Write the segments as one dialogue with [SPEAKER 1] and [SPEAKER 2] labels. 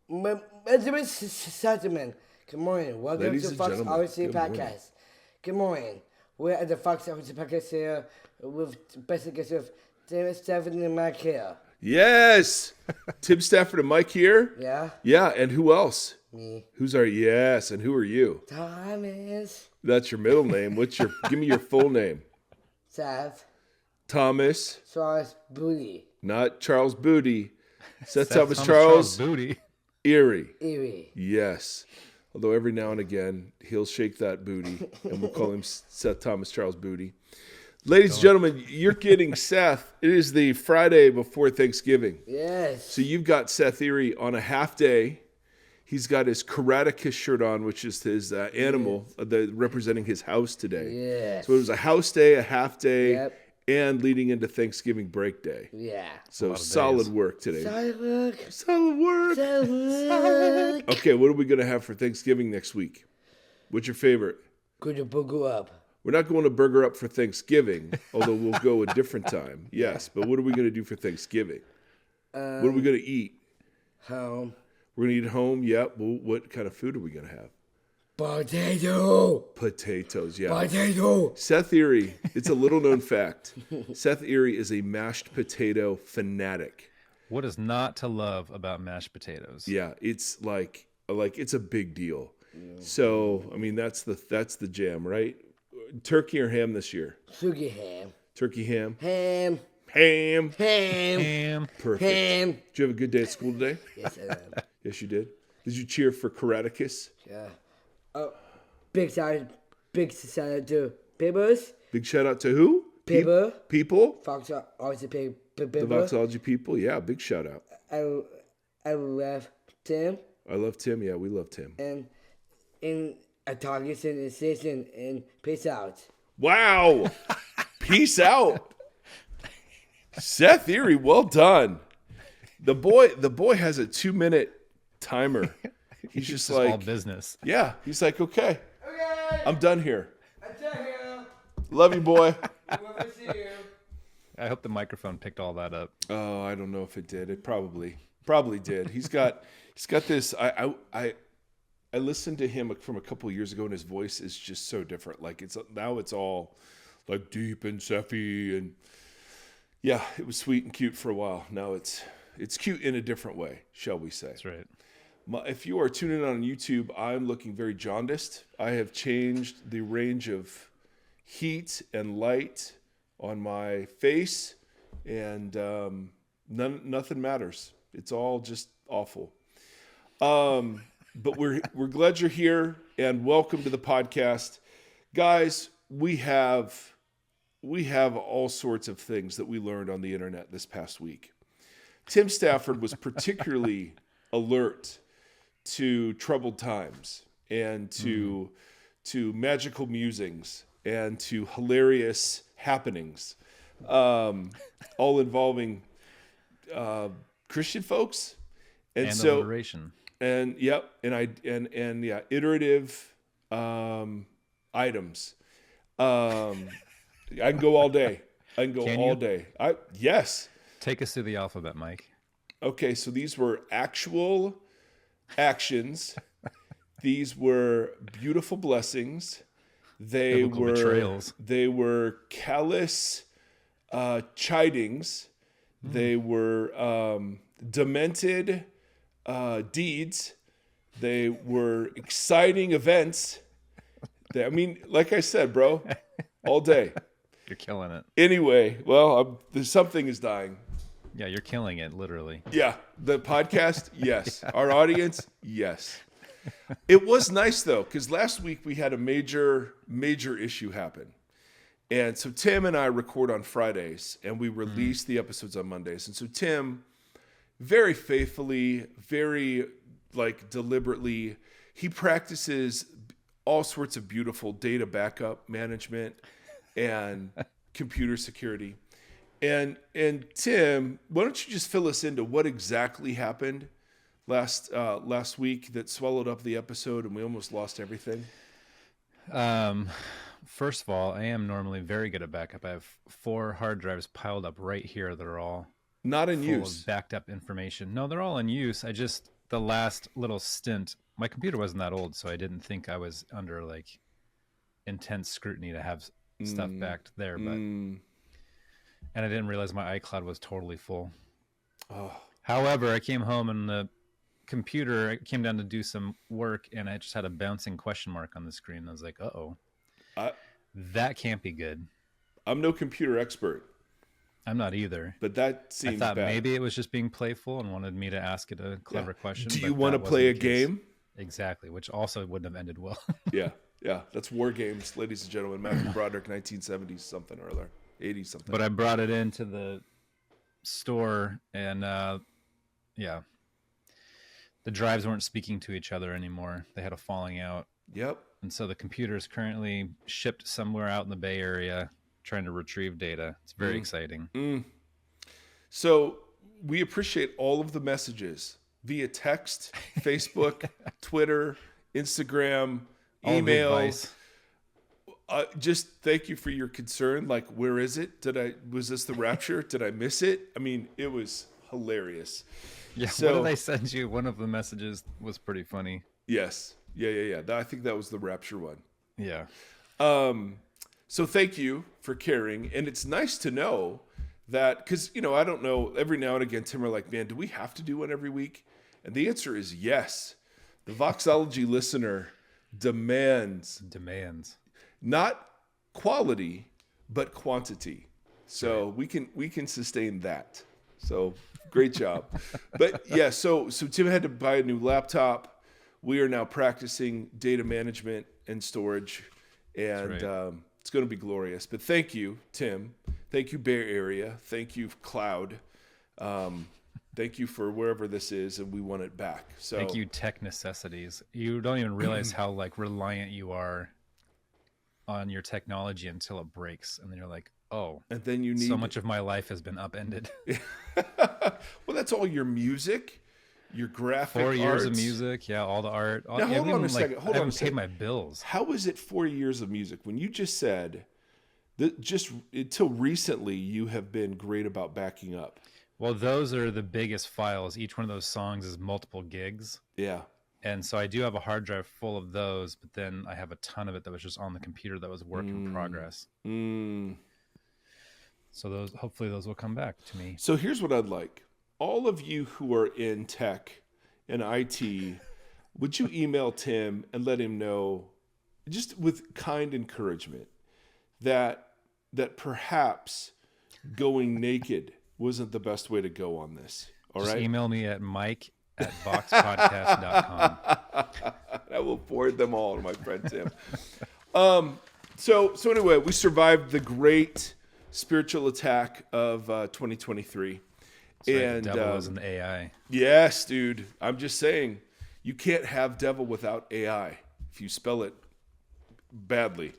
[SPEAKER 1] Gentlemen, good morning. Welcome
[SPEAKER 2] Ladies
[SPEAKER 1] to
[SPEAKER 2] and
[SPEAKER 1] Voxology
[SPEAKER 2] gentlemen, good
[SPEAKER 1] Podcast.
[SPEAKER 2] morning.
[SPEAKER 1] Good morning. We're at the Voxology Podcast here with special guests of Timothy Stafford and Mike here.
[SPEAKER 2] Yes. Tim Stafford and Mike here.
[SPEAKER 1] Yeah?
[SPEAKER 2] Yeah, and who else?
[SPEAKER 1] Me.
[SPEAKER 2] Who's our yes, and who are you?
[SPEAKER 1] Thomas.
[SPEAKER 2] That's your middle name. Give me your full name.
[SPEAKER 1] Seth.
[SPEAKER 2] Thomas,
[SPEAKER 1] Charles Booty.
[SPEAKER 2] not Charles Booty. Seth Thomas
[SPEAKER 3] Charles
[SPEAKER 2] Charles
[SPEAKER 3] Booty.
[SPEAKER 2] Erie.
[SPEAKER 1] Erie.
[SPEAKER 2] Yes. Although every now and again he'll shake that booty and we'll call him Seth Thomas Charles Booty. Ladies and gentlemen, you're getting Seth. It is the Friday before Thanksgiving.
[SPEAKER 1] Yes.
[SPEAKER 2] So you've got Seth Erie on a half day. He's got his Karaticus shirt on, which is his animal representing his house today.
[SPEAKER 1] Yes.
[SPEAKER 2] So it was a house day, a half day,
[SPEAKER 1] Yep.
[SPEAKER 2] and leading into Thanksgiving break day.
[SPEAKER 1] Yeah.
[SPEAKER 2] So
[SPEAKER 3] lot of
[SPEAKER 2] solid
[SPEAKER 3] days.
[SPEAKER 2] work today.
[SPEAKER 1] Solid work.
[SPEAKER 2] Solid work.
[SPEAKER 1] Solid work.
[SPEAKER 2] Okay, what are we going to have for Thanksgiving next week? What's your favorite?
[SPEAKER 1] Good to booger up.
[SPEAKER 2] We're not going to burger up for Thanksgiving, although we'll go a different time. Yes, but what are we going to do for Thanksgiving? What are we going to eat?
[SPEAKER 1] Home.
[SPEAKER 2] We're going to eat at home? Yeah. Well, what kind of food are we going to have?
[SPEAKER 1] Potato.
[SPEAKER 2] Potatoes, yeah.
[SPEAKER 1] Potato.
[SPEAKER 2] Seth Erie, it's a little known fact. Seth Erie is a mashed potato fanatic.
[SPEAKER 3] What is not to love about mashed potatoes?
[SPEAKER 2] Yeah, it's like it's a big deal. So, I mean, that's the jam, right? Turkey or ham this year?
[SPEAKER 1] Sugar ham.
[SPEAKER 2] Turkey ham?
[SPEAKER 1] Ham.
[SPEAKER 2] Ham.
[SPEAKER 1] Ham.
[SPEAKER 3] Ham.
[SPEAKER 2] Perfect.
[SPEAKER 1] Ham.
[SPEAKER 2] Did you have a good day at school today?
[SPEAKER 1] Yes, I am.
[SPEAKER 2] Yes, you did. Did you cheer for Karaticus?
[SPEAKER 1] Yeah. Big shout out to Pibbers.
[SPEAKER 2] Big shout out to who?
[SPEAKER 1] Pibber.
[SPEAKER 2] People?
[SPEAKER 1] Voxology
[SPEAKER 2] The
[SPEAKER 1] Pibber.
[SPEAKER 2] Voxology people? Yeah, big shout out.
[SPEAKER 1] I love Tim.
[SPEAKER 2] I love Tim. Yeah, we love Tim.
[SPEAKER 1] And in a target sensation and peace out.
[SPEAKER 2] Wow. Peace out. Seth Erie, well done. The boy has a 2-minute timer. He's just like
[SPEAKER 3] all business.
[SPEAKER 2] Yeah, he's like, okay,
[SPEAKER 1] Okay.
[SPEAKER 2] I'm done here.
[SPEAKER 1] I'm done here.
[SPEAKER 2] Love you, boy.
[SPEAKER 1] We'll see you.
[SPEAKER 3] I hope the microphone picked all that up.
[SPEAKER 2] Oh, I don't know if it did. It probably did. He's got this. I listened to him from a couple of years ago, and his voice is just so different. Like it's all like deep and Seffy, and yeah, it was sweet and cute for a while. Now it's cute in a different way, shall we say?
[SPEAKER 3] That's right.
[SPEAKER 2] If you are tuning in on YouTube, I'm looking very jaundiced. I have changed the range of heat and light on my face, and nothing matters. It's all just awful. But we're glad you're here, and welcome to the podcast, guys. We have all sorts of things that we learned on the internet this past week. Tim Stafford was particularly alert to troubled times and to magical musings and to hilarious happenings, all involving Christian folks
[SPEAKER 3] And
[SPEAKER 2] so
[SPEAKER 3] alliteration.
[SPEAKER 2] and yep and yeah, iterative items. I can go all day.
[SPEAKER 3] Can you?
[SPEAKER 2] Day. Yes.
[SPEAKER 3] Take us through the alphabet, Mike.
[SPEAKER 2] Okay, so these were actual actions. These were beautiful blessings. They
[SPEAKER 3] Biblical
[SPEAKER 2] were
[SPEAKER 3] betrayals.
[SPEAKER 2] They were callous chidings. They were demented deeds. They were exciting events. Like I said, bro, all day.
[SPEAKER 3] You're killing it.
[SPEAKER 2] Anyway, well, something is dying.
[SPEAKER 3] Yeah, you're killing it, literally.
[SPEAKER 2] Yeah, the podcast, yes. Our audience, yes. It was nice, though, because last week we had a major issue happen. And so Tim and I record on Fridays, and we release the episodes on Mondays. And so Tim, very faithfully, very deliberately, he practices all sorts of beautiful data backup management and computer security. And Tim, why don't you just fill us into what exactly happened last week that swallowed up the episode and we almost lost everything?
[SPEAKER 3] First of all, I am normally very good at backup. I have 4 hard drives piled up right here that are all
[SPEAKER 2] Not in
[SPEAKER 3] full
[SPEAKER 2] use.
[SPEAKER 3] of backed up information. No, they're all in use. I just the last little stint, my computer wasn't that old, so I didn't think I was under like intense scrutiny to have stuff backed there, but and I didn't realize my iCloud was totally full.
[SPEAKER 2] Oh.
[SPEAKER 3] However, I came home and the computer, I came down to do some work and I just had a bouncing question mark on the screen. I was like, that can't be good.
[SPEAKER 2] I'm no computer expert.
[SPEAKER 3] I'm not either.
[SPEAKER 2] But that seems
[SPEAKER 3] I thought
[SPEAKER 2] bad.
[SPEAKER 3] maybe it was just being playful and wanted me to ask it a clever question.
[SPEAKER 2] Do you want to play a game?
[SPEAKER 3] Exactly, which also wouldn't have ended well.
[SPEAKER 2] Yeah. That's War Games, ladies and gentlemen. Matthew Broderick, 1970s something or other, 80s something.
[SPEAKER 3] But I brought it into the store and the drives weren't speaking to each other anymore. They had a falling out.
[SPEAKER 2] Yep.
[SPEAKER 3] And so the computer is currently shipped somewhere out in the Bay Area trying to retrieve data. It's very exciting.
[SPEAKER 2] So we appreciate all of the messages via text, Facebook, Twitter, Instagram, email. Just thank you for your concern. Like, where is it? Was this the rapture? Did I miss it? I mean, it was hilarious.
[SPEAKER 3] Yeah. So, what did I send you? One of the messages was pretty funny.
[SPEAKER 2] Yes. Yeah. I think that was the rapture one.
[SPEAKER 3] Yeah.
[SPEAKER 2] So thank you for caring. And it's nice to know that, because, I don't know, every now and again, Tim are like, man, do we have to do one every week? And the answer is yes. The Voxology listener demands not quality, but quantity. So right. we can sustain that. So great job. But yeah, so Tim had to buy a new laptop. We are now practicing data management and storage, and right. It's going to be glorious. But thank you, Tim. Thank you, Bay Area. Thank you, Cloud. Thank you for wherever this is, and we want it back. So
[SPEAKER 3] thank you, Tech Necessities. You don't even realize how reliant you are on your technology until it breaks, and then you're like, oh,
[SPEAKER 2] and then you need
[SPEAKER 3] so much of my life has been upended.
[SPEAKER 2] Well, that's all your music, your graphic
[SPEAKER 3] 4 years
[SPEAKER 2] arts.
[SPEAKER 3] of music, all the art.
[SPEAKER 2] Now, hold on a second.
[SPEAKER 3] I haven't paid my bills.
[SPEAKER 2] How is it 4 years of music when you just said that just until recently you have been great about backing up?
[SPEAKER 3] Well, those are the biggest files. Each one of those songs is multiple gigs.
[SPEAKER 2] Yeah.
[SPEAKER 3] And so I do have a hard drive full of those, but then I have a ton of it that was just on the computer that was work in progress. So hopefully those will come back to me.
[SPEAKER 2] So here's what I'd like. All of you who are in tech and IT, would you email Tim and let him know, just with kind encouragement, that perhaps going naked wasn't the best way to go on this? All right.
[SPEAKER 3] Just email me at mike@voxpodcast.com.
[SPEAKER 2] I will forward them all to my friend Tim. So anyway, we survived the great spiritual attack of 2023.
[SPEAKER 3] And the devil was an AI.
[SPEAKER 2] Yes, dude. I'm just saying, you can't have devil without AI if you spell it badly.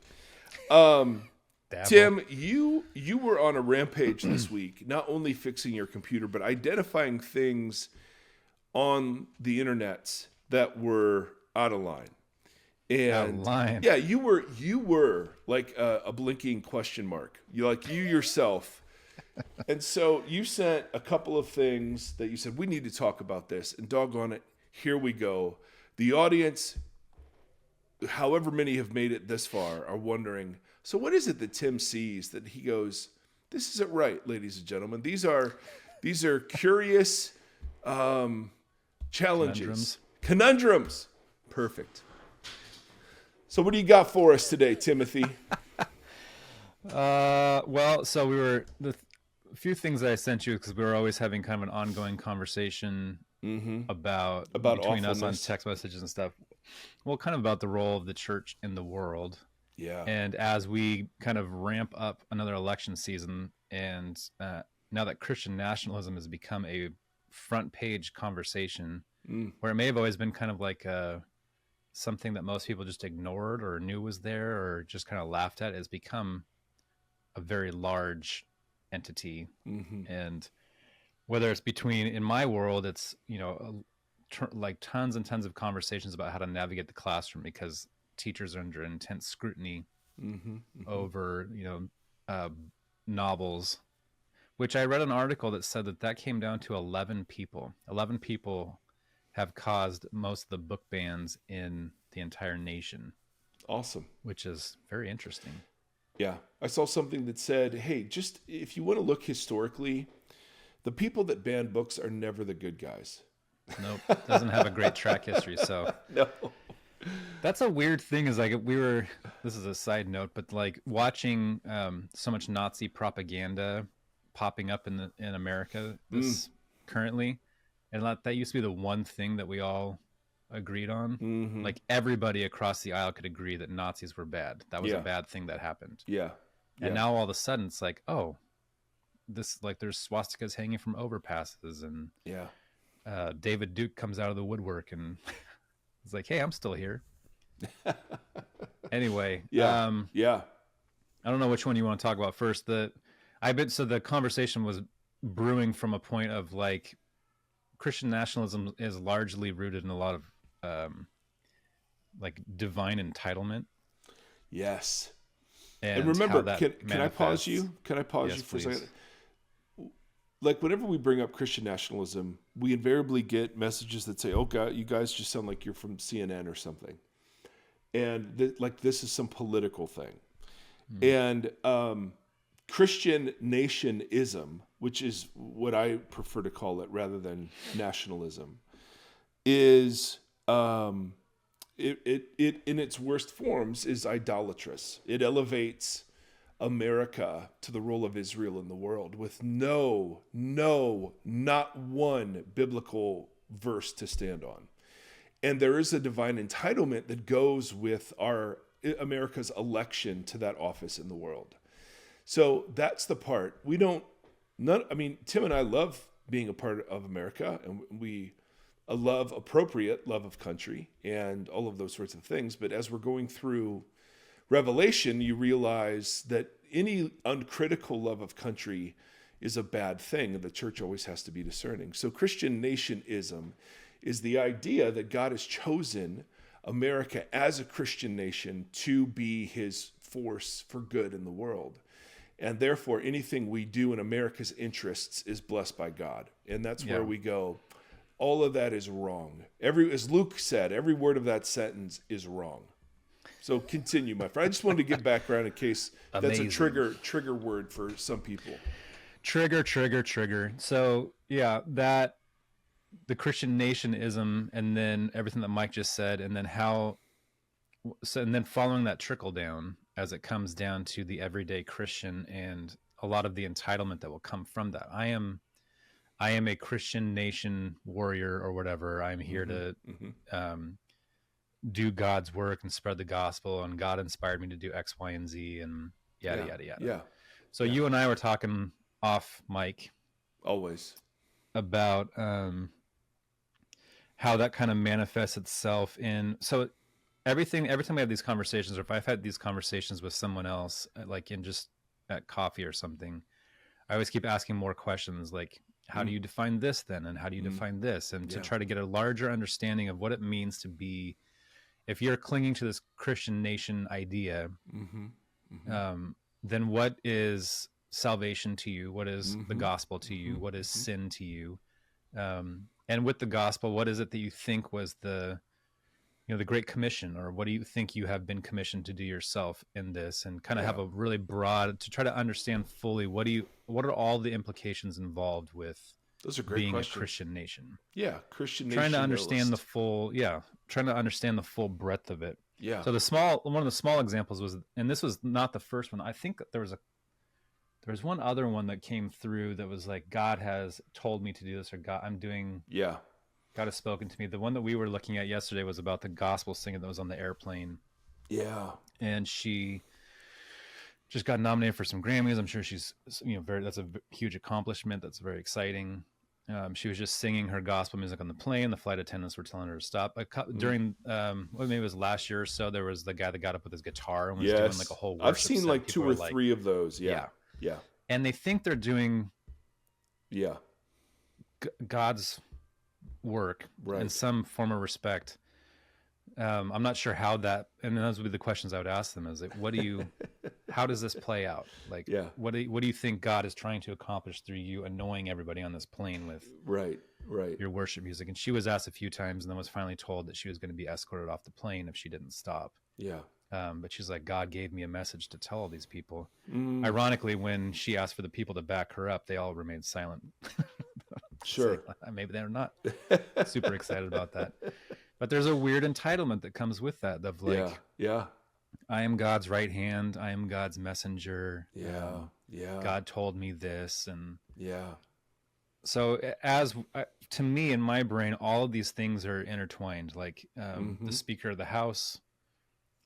[SPEAKER 2] Tim, you were on a rampage this week, not only fixing your computer, but identifying things on the internet that were out of line. And
[SPEAKER 3] out of line.
[SPEAKER 2] Yeah, you were like a blinking question mark. You yourself. And so you sent a couple of things that you said, we need to talk about this. And doggone it, here we go. The audience, however many have made it this far, are wondering, so what is it that Tim sees that he goes, this isn't right, ladies and gentlemen. These are curious challenges. Conundrums. Perfect. So what do you got for us today, Timothy?
[SPEAKER 3] Well, so we were a few things that I sent you because we were always having kind of an ongoing conversation about between us on text messages and stuff. Well, kind of about the role of the church in the world.
[SPEAKER 2] Yeah.
[SPEAKER 3] And as we kind of ramp up another election season, and now that Christian nationalism has become a front page conversation, where it may have always been kind of like something that most people just ignored or knew was there or just kind of laughed at, has become a very large entity. And whether it's in my world, it's like tons and tons of conversations about how to navigate the classroom because teachers are under intense scrutiny over novels, which I read an article that said that came down to 11 people have caused most of the book bans in the entire nation.
[SPEAKER 2] Awesome.
[SPEAKER 3] Which is very interesting.
[SPEAKER 2] Yeah. I saw something that said, hey, just if you want to look historically, the people that ban books are never the good guys.
[SPEAKER 3] Nope. Doesn't have a great track history. So
[SPEAKER 2] no.
[SPEAKER 3] That's a weird thing is like this is a side note, but like watching so much Nazi propaganda popping up in America currently. And that used to be the one thing that we all agreed on.
[SPEAKER 2] Mm-hmm.
[SPEAKER 3] Like everybody across the aisle could agree that Nazis were bad. That was a bad thing that happened.
[SPEAKER 2] Yeah.
[SPEAKER 3] And now all of a sudden it's like, oh, this like there's swastikas hanging from overpasses and David Duke comes out of the woodwork and it's like, hey, I'm still here. Anyway, I don't know which one you want to talk about first. So the conversation was brewing from a point of like Christian nationalism is largely rooted in a lot of like divine entitlement.
[SPEAKER 2] Yes. And remember, can I pause you? Can I pause you for
[SPEAKER 3] please.
[SPEAKER 2] a second? Like whenever we bring up Christian nationalism, we invariably get messages that say, "Oh God, you guys just sound like you're from CNN or something," and this is some political thing. And Christian nationism, which is what I prefer to call it rather than nationalism, is it in its worst forms is idolatrous. It elevates America to the role of Israel in the world with not one biblical verse to stand on. And there is a divine entitlement that goes with America's election to that office in the world. So that's the part. Tim and I love being a part of America, and we appropriate love of country and all of those sorts of things. But as we're going through Revelation, you realize that any uncritical love of country is a bad thing, and the church always has to be discerning. So Christian nationism is the idea that God has chosen America as a Christian nation to be his force for good in the world. And therefore, anything we do in America's interests is blessed by God. And that's where we go, all of that is wrong. As Luke said, every word of that sentence is wrong. So continue, my friend. I just wanted to give background in case that's a trigger word for some people.
[SPEAKER 3] Trigger. So that the Christian nationism, and then everything that Mike just said, and then and then following that trickle down as it comes down to the everyday Christian and a lot of the entitlement that will come from that. I am a Christian nation warrior or whatever. I'm here to do God's work and spread the gospel, and God inspired me to do X, Y, and Z, and yada, yada, yada.
[SPEAKER 2] Yeah.
[SPEAKER 3] So you and I were talking off mic
[SPEAKER 2] always
[SPEAKER 3] about how that kind of manifests itself in, so every time we have these conversations, or if I've had these conversations with someone else, like in just at coffee or something, I always keep asking more questions like, how do you define this then? And how do you define this? And to try to get a larger understanding of what it means to be, if you're clinging to this Christian nation idea, then what is salvation to you? What is the gospel to you? What is sin to you? And with the gospel, what is it that you think was the Great Commission, or what do you think you have been commissioned to do yourself in this? And kind of have a really broad, to try to understand fully, what are all the implications involved with
[SPEAKER 2] those are great
[SPEAKER 3] being
[SPEAKER 2] questions.
[SPEAKER 3] A Christian nation? Yeah,
[SPEAKER 2] Christian nation.
[SPEAKER 3] Trying to understand the full breadth of it.
[SPEAKER 2] Yeah.
[SPEAKER 3] So one of the small examples was, and this was not the first one. I think there was one other one that came through that was like, God has told me to do this, or God has spoken to me. The one that we were looking at yesterday was about the gospel singer that was on the airplane.
[SPEAKER 2] Yeah.
[SPEAKER 3] And she just got nominated for some Grammys. I'm sure she's, that's a huge accomplishment. That's very exciting. She was just singing her gospel music on the plane. The flight attendants were telling her to stop. During, maybe it was last year or so, there was the guy that got up with his guitar and was doing like a whole worship
[SPEAKER 2] I've seen like two or three of those. Yeah.
[SPEAKER 3] And they think they're doing God's work in some form of respect. I'm not sure how that, and those would be the questions I would ask them is like, how does this play out? Like, what do you think God is trying to accomplish through you annoying everybody on this plane with
[SPEAKER 2] right.
[SPEAKER 3] your worship music? And she was asked a few times and then was finally told that she was going to be escorted off the plane if she didn't stop.
[SPEAKER 2] Yeah.
[SPEAKER 3] But she's like, God gave me a message to tell all these people. Ironically, when she asked for the people to back her up, they all remained silent.
[SPEAKER 2] Sure.
[SPEAKER 3] Like, maybe they're not super excited about that. But there's a weird entitlement that comes with that of like, I am God's right hand. I am God's messenger. God told me this. And so to me, in my brain, all of these things are intertwined, like the Speaker of the House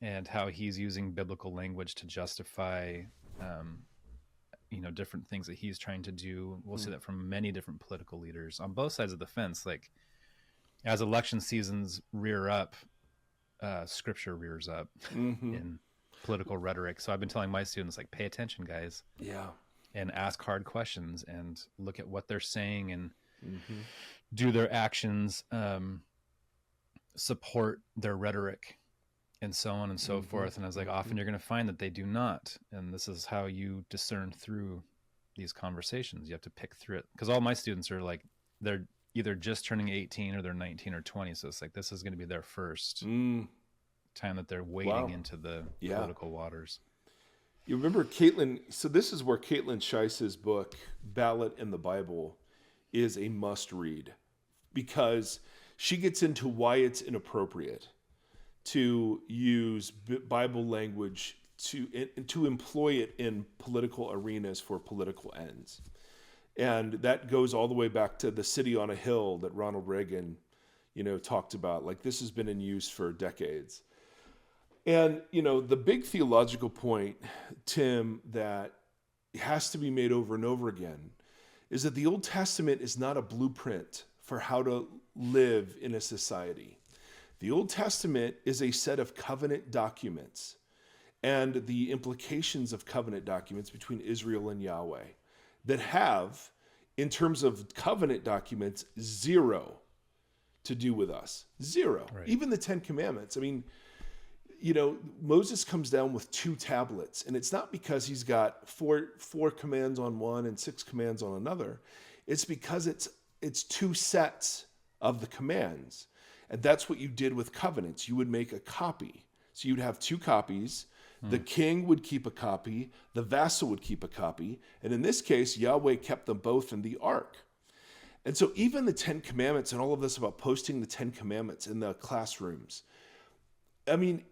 [SPEAKER 3] and how he's using biblical language to justify, different things that he's trying to do. We'll see that from many different political leaders on both sides of the fence. Like, as election seasons rear up, scripture rears up in political rhetoric. So I've been telling my students, like, pay attention, guys.
[SPEAKER 2] Yeah.
[SPEAKER 3] And ask hard questions and look at what they're saying and do their actions support their rhetoric and so on and so forth. And I was like, often you're going to find that they do not. And this is how you discern through these conversations. You have to pick through it. Because all my students are like, they're either just turning 18 or they're 19 or 20. So it's like, this is going to be their first time that they're wading into the political waters.
[SPEAKER 2] You remember Caitlin, so this is where Caitlin Scheiss's book, Ballot in the Bible, is a must read, because she gets into why it's inappropriate to use Bible language to employ it in political arenas for political ends. And that goes all the way back to the city on a hill that Ronald Reagan, talked about. Like, this has been in use for decades. And, the big theological point, Tim, that has to be made over and over again is that the Old Testament is not a blueprint for how to live in a society. The Old Testament is a set of covenant documents and the implications of covenant documents between Israel and Yahweh that have, in terms of covenant documents, zero to do with us. Zero. Right. Even the Ten Commandments. I mean, Moses comes down with 2 tablets, and it's not because he's got four commands on one and 6 commands on another. It's because it's 2 sets of the commands. And that's what you did with covenants. You would make a copy. So you'd have 2 copies. The king would keep a copy. The vassal would keep a copy. And in this case, Yahweh kept them both in the ark. And so even the 10 Commandments and all of this about posting the 10 Commandments in the classrooms, I mean,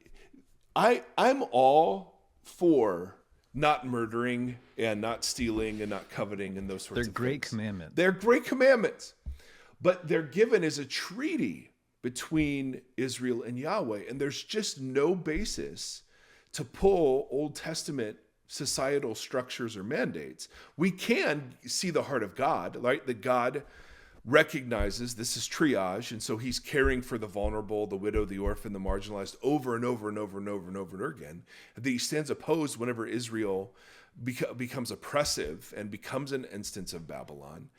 [SPEAKER 2] I'm all for not murdering and not stealing and not coveting and those sorts of things.
[SPEAKER 3] They're great commandments.
[SPEAKER 2] They're great commandments. But they're given as a treaty between Israel and Yahweh. And there's just no basis to pull Old Testament societal structures or mandates. We can see the heart of God, right? That God recognizes this is triage, and so he's caring for the vulnerable, the widow, the orphan, the marginalized over and over and over and over and over and over again. And that he stands opposed whenever Israel becomes oppressive and becomes an instance of Babylon.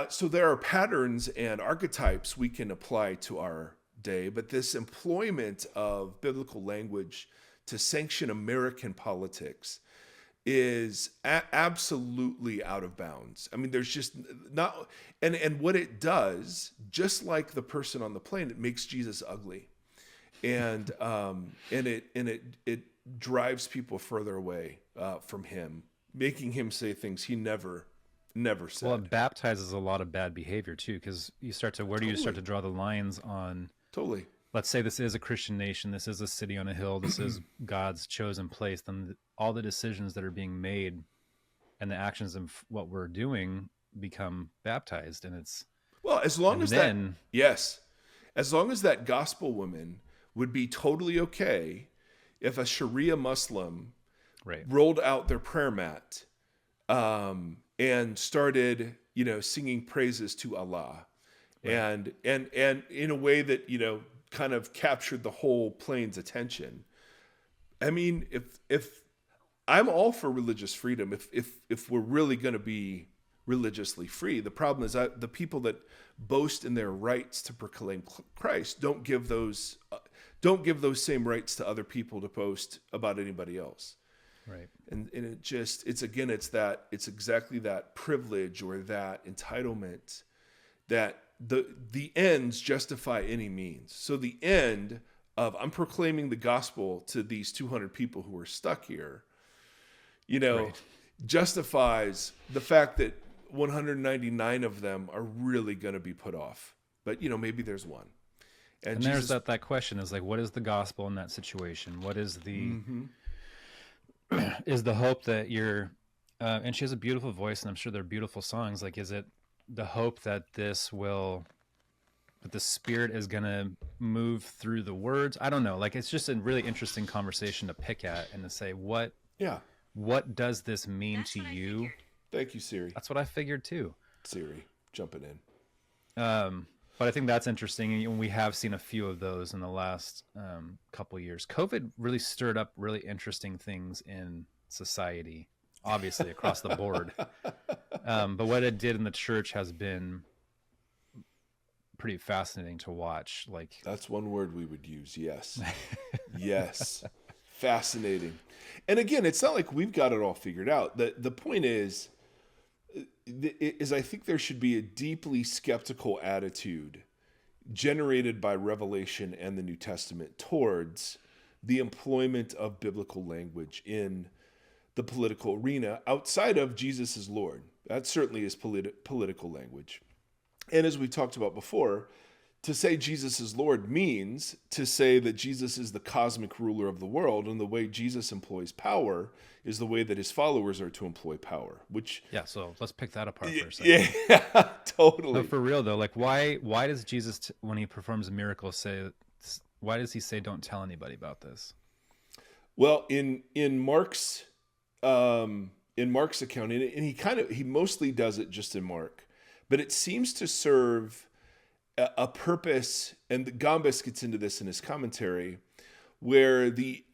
[SPEAKER 2] So there are patterns and archetypes we can apply to our day, but this employment of biblical language to sanction American politics is absolutely out of bounds. I mean, there's just not, and what it does, just like the person on the plane, it makes Jesus ugly, and it drives people further away from him, making him say things he never said.
[SPEAKER 3] Well, it baptizes a lot of bad behavior too, because you start to, where do you start to draw the lines on?
[SPEAKER 2] Totally.
[SPEAKER 3] Let's say this is a Christian nation. This is a city on a hill. This is God's chosen place. Then all the decisions that are being made and the actions of what we're doing become baptized. And it's,
[SPEAKER 2] well, as long as that gospel woman would be totally okay if a Sharia Muslim rolled out their prayer mat and started, singing praises to Allah, and in a way that, kind of captured the whole plane's attention. I mean, if I'm all for religious freedom, if we're really going to be religiously free, the problem is that the people that boast in their rights to proclaim Christ don't give those don't give those same rights to other people to post about anybody else.
[SPEAKER 3] Right.
[SPEAKER 2] And it's exactly that privilege or that entitlement that the ends justify any means. So the end of I'm proclaiming the gospel to these 200 people who are stuck here, right, justifies the fact that 199 of them are really going to be put off. But, maybe there's one.
[SPEAKER 3] And Jesus, there's that question is like, what is the gospel in that situation? What is the, is the hope that you're, and she has a beautiful voice and I'm sure they're beautiful songs. Like, is it the hope that that the Spirit is going to move through the words? I don't know. Like, it's just a really interesting conversation to pick at and to say, what does this mean to you?
[SPEAKER 2] Thank you, Siri.
[SPEAKER 3] That's what I figured too.
[SPEAKER 2] Siri, jumping in.
[SPEAKER 3] But I think that's interesting. And we have seen a few of those in the last couple of years. COVID really stirred up really interesting things in society, obviously across the board. But what it did in the church has been pretty fascinating to watch. Like,
[SPEAKER 2] that's one word we would use. Yes. Yes. Fascinating. And again, it's not like we've got it all figured out. The point is I think there should be a deeply skeptical attitude generated by Revelation and the New Testament towards the employment of biblical language in the political arena outside of Jesus is Lord. That certainly is political language. And as we talked about before, to say Jesus is Lord means to say that Jesus is the cosmic ruler of the world, and the way Jesus employs power is the way that his followers are to employ power, which...
[SPEAKER 3] Yeah, so let's pick that apart for a second.
[SPEAKER 2] Yeah, totally.
[SPEAKER 3] But for real, though, like, why does Jesus, when he performs a miracle, why does he say, don't tell anybody about this?
[SPEAKER 2] Well, in Mark's account, and he mostly does it just in Mark, but it seems to serve a purpose, and Gombis gets into this in his commentary, where the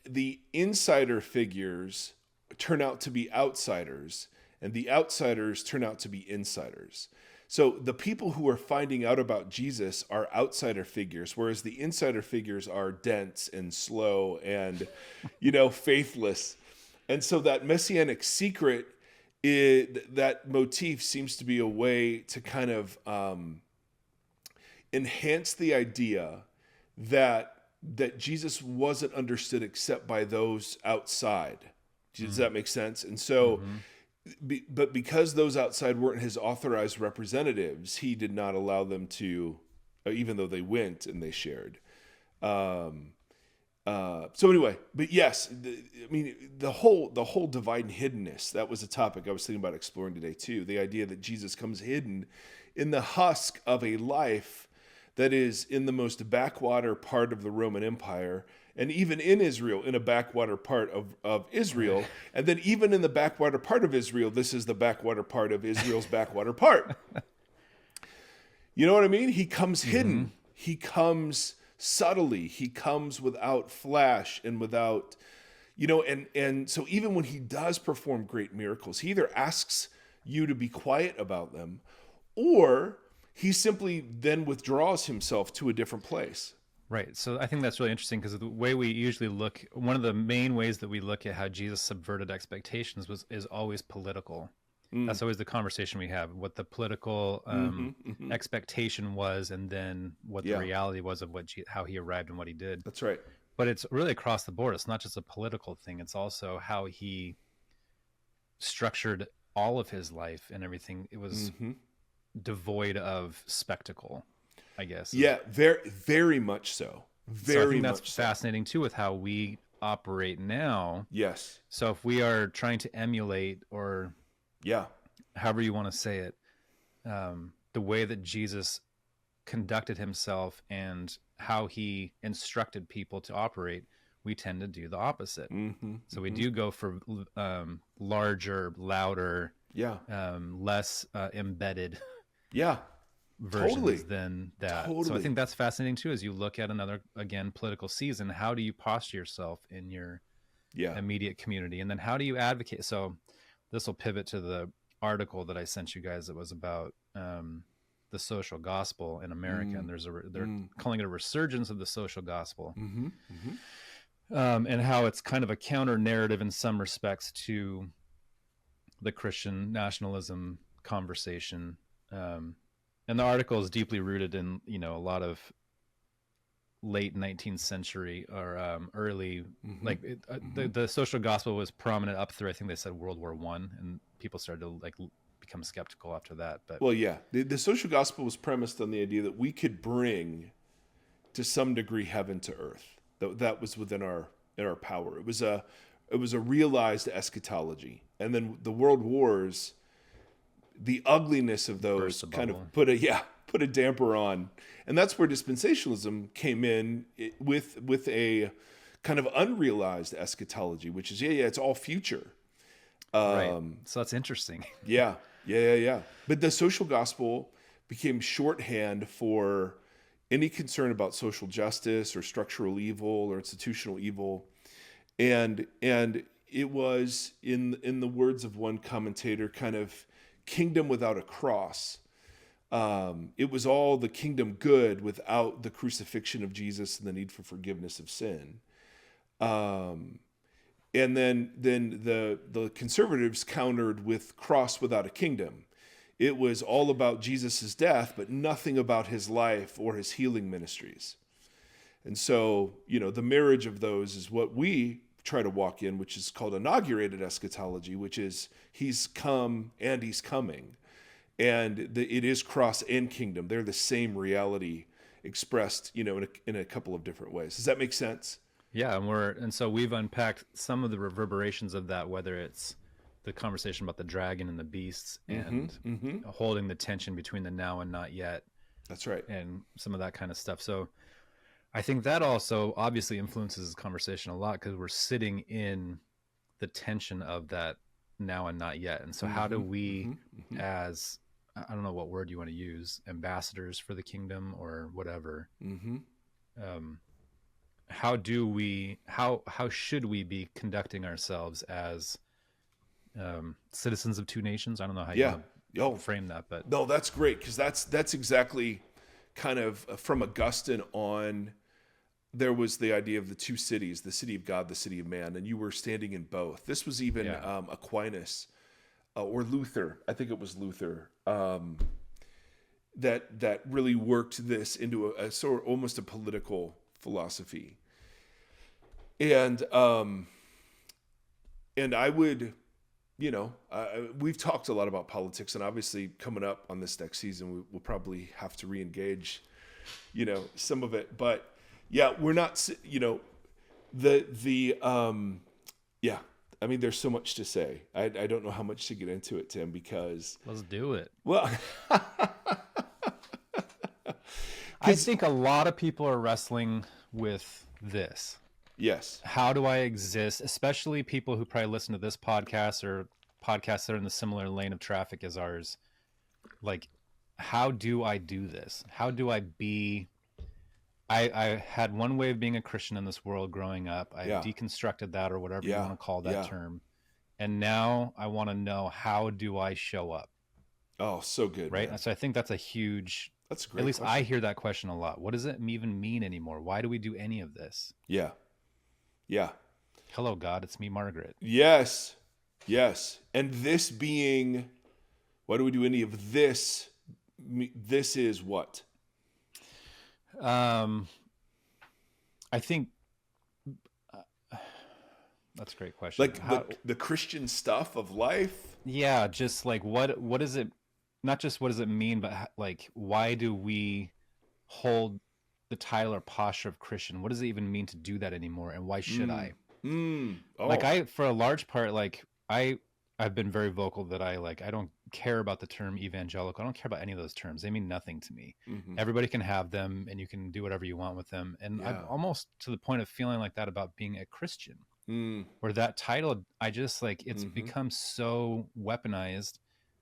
[SPEAKER 2] insider figures turn out to be outsiders, and the outsiders turn out to be insiders. So the people who are finding out about Jesus are outsider figures, whereas the insider figures are dense and slow and, faithless. And so that messianic secret, that motif seems to be a way to kind of enhance the idea that Jesus wasn't understood except by those outside. Does that make sense? And so, but because those outside weren't his authorized representatives, he did not allow them to, even though they went and they shared. So anyway, but yes, the whole divine hiddenness, that was a topic I was thinking about exploring today too. The idea that Jesus comes hidden in the husk of a life that is in the most backwater part of the Roman Empire, and even in Israel, in a backwater part of Israel, and then even in the backwater part of Israel, this is the backwater part of Israel's backwater part. You know what I mean? He comes hidden. He comes subtly. He comes without flash and without, and so even when he does perform great miracles, he either asks you to be quiet about them, or he simply then withdraws himself to a different place.
[SPEAKER 3] Right. So I think that's really interesting, because the way we usually look, one of the main ways that we look at how Jesus subverted expectations is always political. That's always the conversation we have, what the political expectation was, and then what the reality was of how he arrived and what he did.
[SPEAKER 2] That's right.
[SPEAKER 3] But it's really across the board. It's not just a political thing. It's also how he structured all of his life and everything. It was devoid of spectacle, I guess.
[SPEAKER 2] Yeah, very, very much so.
[SPEAKER 3] So I think that's fascinating too, with how we operate now.
[SPEAKER 2] Yes.
[SPEAKER 3] So if we are trying to emulate, or however you want to say it, the way that Jesus conducted himself and how he instructed people to operate, we tend to do the opposite. So we do go for larger, louder, less embedded versions than that. So I think that's fascinating too, as you look at another, again, political season. How do you posture yourself in your immediate community? And then how do you advocate? So this will pivot to the article that I sent you guys that was about the social gospel in America, and they're calling it a resurgence of the social gospel, and how it's kind of a counter narrative in some respects to the Christian nationalism conversation. And the article is deeply rooted in, you know, a lot of late 19th century or early, the social gospel was prominent up through, I think they said World War I, and people started to like become skeptical after that. But
[SPEAKER 2] well, yeah, the social gospel was premised on the idea that we could bring to some degree heaven to earth. That was within our power. It was a realized eschatology. And then the world wars, the ugliness of those kind of put a damper on. And that's where dispensationalism came in with a kind of unrealized eschatology, which is, it's all future.
[SPEAKER 3] Right. So that's interesting.
[SPEAKER 2] Yeah. But the social gospel became shorthand for any concern about social justice or structural evil or institutional evil. And it was, in the words of one commentator, kind of kingdom without a cross. It was all the kingdom good without the crucifixion of Jesus and the need for forgiveness of sin. And then the conservatives countered with cross without a kingdom. It was all about Jesus's death, but nothing about his life or his healing ministries. And so, you know, the marriage of those is what we try to walk in, which is called inaugurated eschatology, which is he's come and he's coming. And it is cross and kingdom. They're the same reality expressed, you know, in a couple of different ways. Does that make sense?
[SPEAKER 3] Yeah, and so we've unpacked some of the reverberations of that, whether it's the conversation about the dragon and the beasts and holding the tension between the now and not yet.
[SPEAKER 2] That's right.
[SPEAKER 3] And some of that kind of stuff. So I think that also obviously influences this conversation a lot, because we're sitting in the tension of that now and not yet. And so how do we, as, I don't know what word you want to use, ambassadors for the kingdom or whatever, how should we be conducting ourselves as citizens of two nations? I don't know how you frame that, but
[SPEAKER 2] no, that's great, because that's exactly kind of from Augustine on. There was the idea of the two cities, the city of God, the city of man, and you were standing in both. This was even Aquinas or Luther. I think it was Luther that really worked this into a sort of almost a political philosophy. And I would, you know, we've talked a lot about politics, and obviously coming up on this next season, we'll probably have to re-engage, you know, some of it. But yeah, we're not, you know, I mean, there's so much to say. I don't know how much to get into it, Tim, because
[SPEAKER 3] let's do it.
[SPEAKER 2] Well,
[SPEAKER 3] I think a lot of people are wrestling with this.
[SPEAKER 2] Yes.
[SPEAKER 3] How do I exist? Especially people who probably listen to this podcast or podcasts that are in the similar lane of traffic as ours. Like, how do I do this? How do I be? I had one way of being a Christian in this world growing up. I deconstructed that, or whatever you want to call that term. And now I want to know, how do I show up?
[SPEAKER 2] Oh, so good.
[SPEAKER 3] Right.
[SPEAKER 2] Man.
[SPEAKER 3] So I think that's a huge,
[SPEAKER 2] that's a great
[SPEAKER 3] at least
[SPEAKER 2] question.
[SPEAKER 3] I hear that question a lot. What does it even mean anymore? Why do we do any of this?
[SPEAKER 2] Yeah. Yeah.
[SPEAKER 3] Hello, God. It's me, Margaret.
[SPEAKER 2] Yes. Yes. And this being, why do we do any of this? This is what?
[SPEAKER 3] I think that's a great question.
[SPEAKER 2] Like the Christian stuff of life.
[SPEAKER 3] Yeah. Just like, what is it? Not just what does it mean, but like, why do we hold the title or posture of Christian? What does it even mean to do that anymore? And why should I?
[SPEAKER 2] Oh.
[SPEAKER 3] Like for a large part, like I've been very vocal that I don't care about the term evangelical. I don't care about any of those terms. They mean nothing to me. Everybody can have them, and you can do whatever you want with them. And I'm almost to the point of feeling like that about being a Christian, where that title, I just like, it's become so weaponized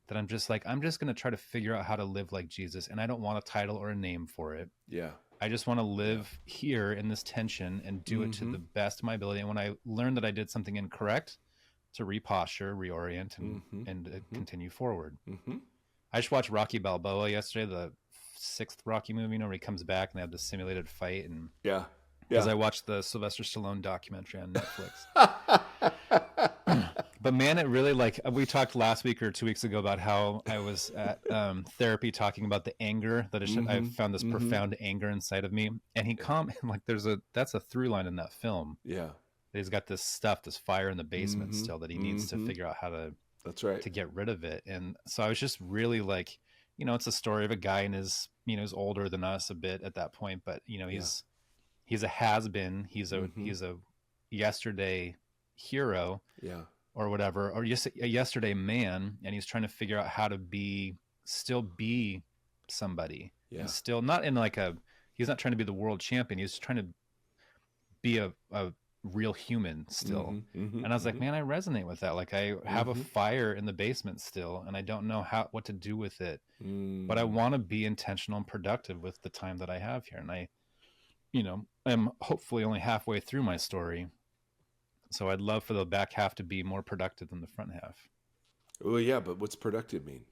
[SPEAKER 3] that I'm just going to try to figure out how to live like Jesus. And I don't want a title or a name for it.
[SPEAKER 2] Yeah.
[SPEAKER 3] I just want to live here in this tension and do it to the best of my ability. And when I learned that I did something incorrect, to reposture, reorient, and continue forward. I just watched Rocky Balboa yesterday, the 6th Rocky movie, where he comes back and they have the simulated fight. And
[SPEAKER 2] Yeah.
[SPEAKER 3] because I watched the Sylvester Stallone documentary on Netflix. But man, it really, like, we talked last week or 2 weeks ago about how I was at therapy talking about the anger that I found this profound anger inside of me. And like, that's a through line in that film.
[SPEAKER 2] Yeah.
[SPEAKER 3] He's got this fire in the basement still that he needs to figure out how to,
[SPEAKER 2] that's right,
[SPEAKER 3] to get rid of it. And so I was just really like, it's a story of a guy in his, he's older than us a bit at that point, but he's a has-been, he's a yesterday hero.
[SPEAKER 2] Yeah.
[SPEAKER 3] Or whatever, or just a yesterday man, and he's trying to figure out how to still be somebody, and still not in like he's not trying to be the world champion. He's trying to be a real human still. And I was like, man, I resonate with that. Like, I have a fire in the basement still, and I don't know what to do with it, but I want to be intentional and productive with the time that I have here. And I, I'm hopefully only halfway through my story. So I'd love for the back half to be more productive than the front half.
[SPEAKER 2] Well, yeah, but what's productive mean?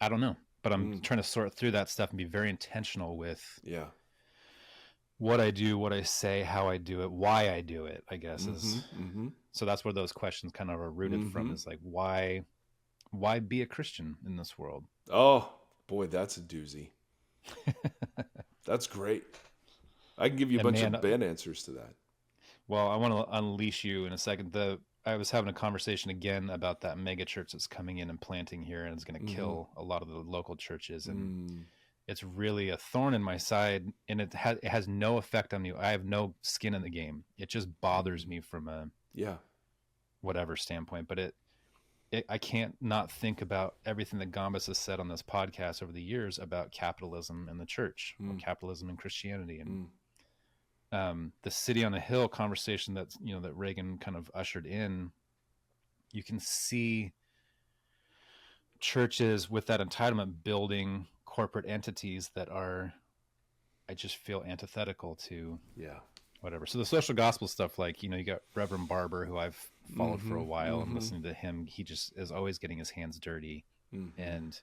[SPEAKER 3] I don't know, but I'm trying to sort through that stuff and be very intentional with what I do, what I say, how I do it, why I do it, I guess is. So that's where those questions kind of are rooted from, is like, why be a Christian in this world?
[SPEAKER 2] Oh, boy, that's a doozy. That's great. I can give you a bunch of band answers to that.
[SPEAKER 3] Well, I want to unleash you in a second. I was having a conversation again about that mega church that's coming in and planting here, and it's going to kill a lot of the local churches. And it's really a thorn in my side, and it has no effect on me. I have no skin in the game. It just bothers me from a whatever standpoint. But I can't not think about everything that Gambas has said on this podcast over the years about capitalism and the church, or capitalism and Christianity, and the city on a hill conversation that Reagan kind of ushered in. You can see churches with that entitlement building corporate entities that are, I just feel, antithetical to whatever. So the social gospel stuff, like, you got Reverend Barber, who I've followed for a while, and listening to him, he just is always getting his hands dirty. And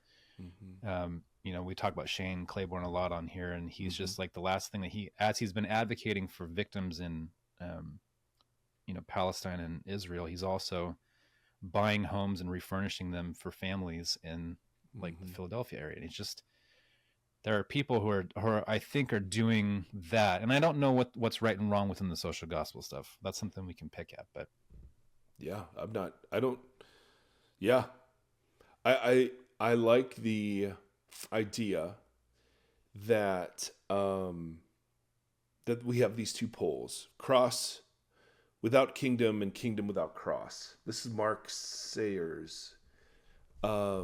[SPEAKER 3] we talk about Shane Claiborne a lot on here, and he's just like, the last thing that as he's been advocating for victims in, Palestine and Israel, he's also buying homes and refurnishing them for families in like the Philadelphia area. And it's just, there are people who are I think are doing that, and I don't know what's right and wrong within the social gospel stuff. That's something we can pick at, but
[SPEAKER 2] I like the idea that that we have these two poles: cross without kingdom and kingdom without cross. This is Mark Sayers. I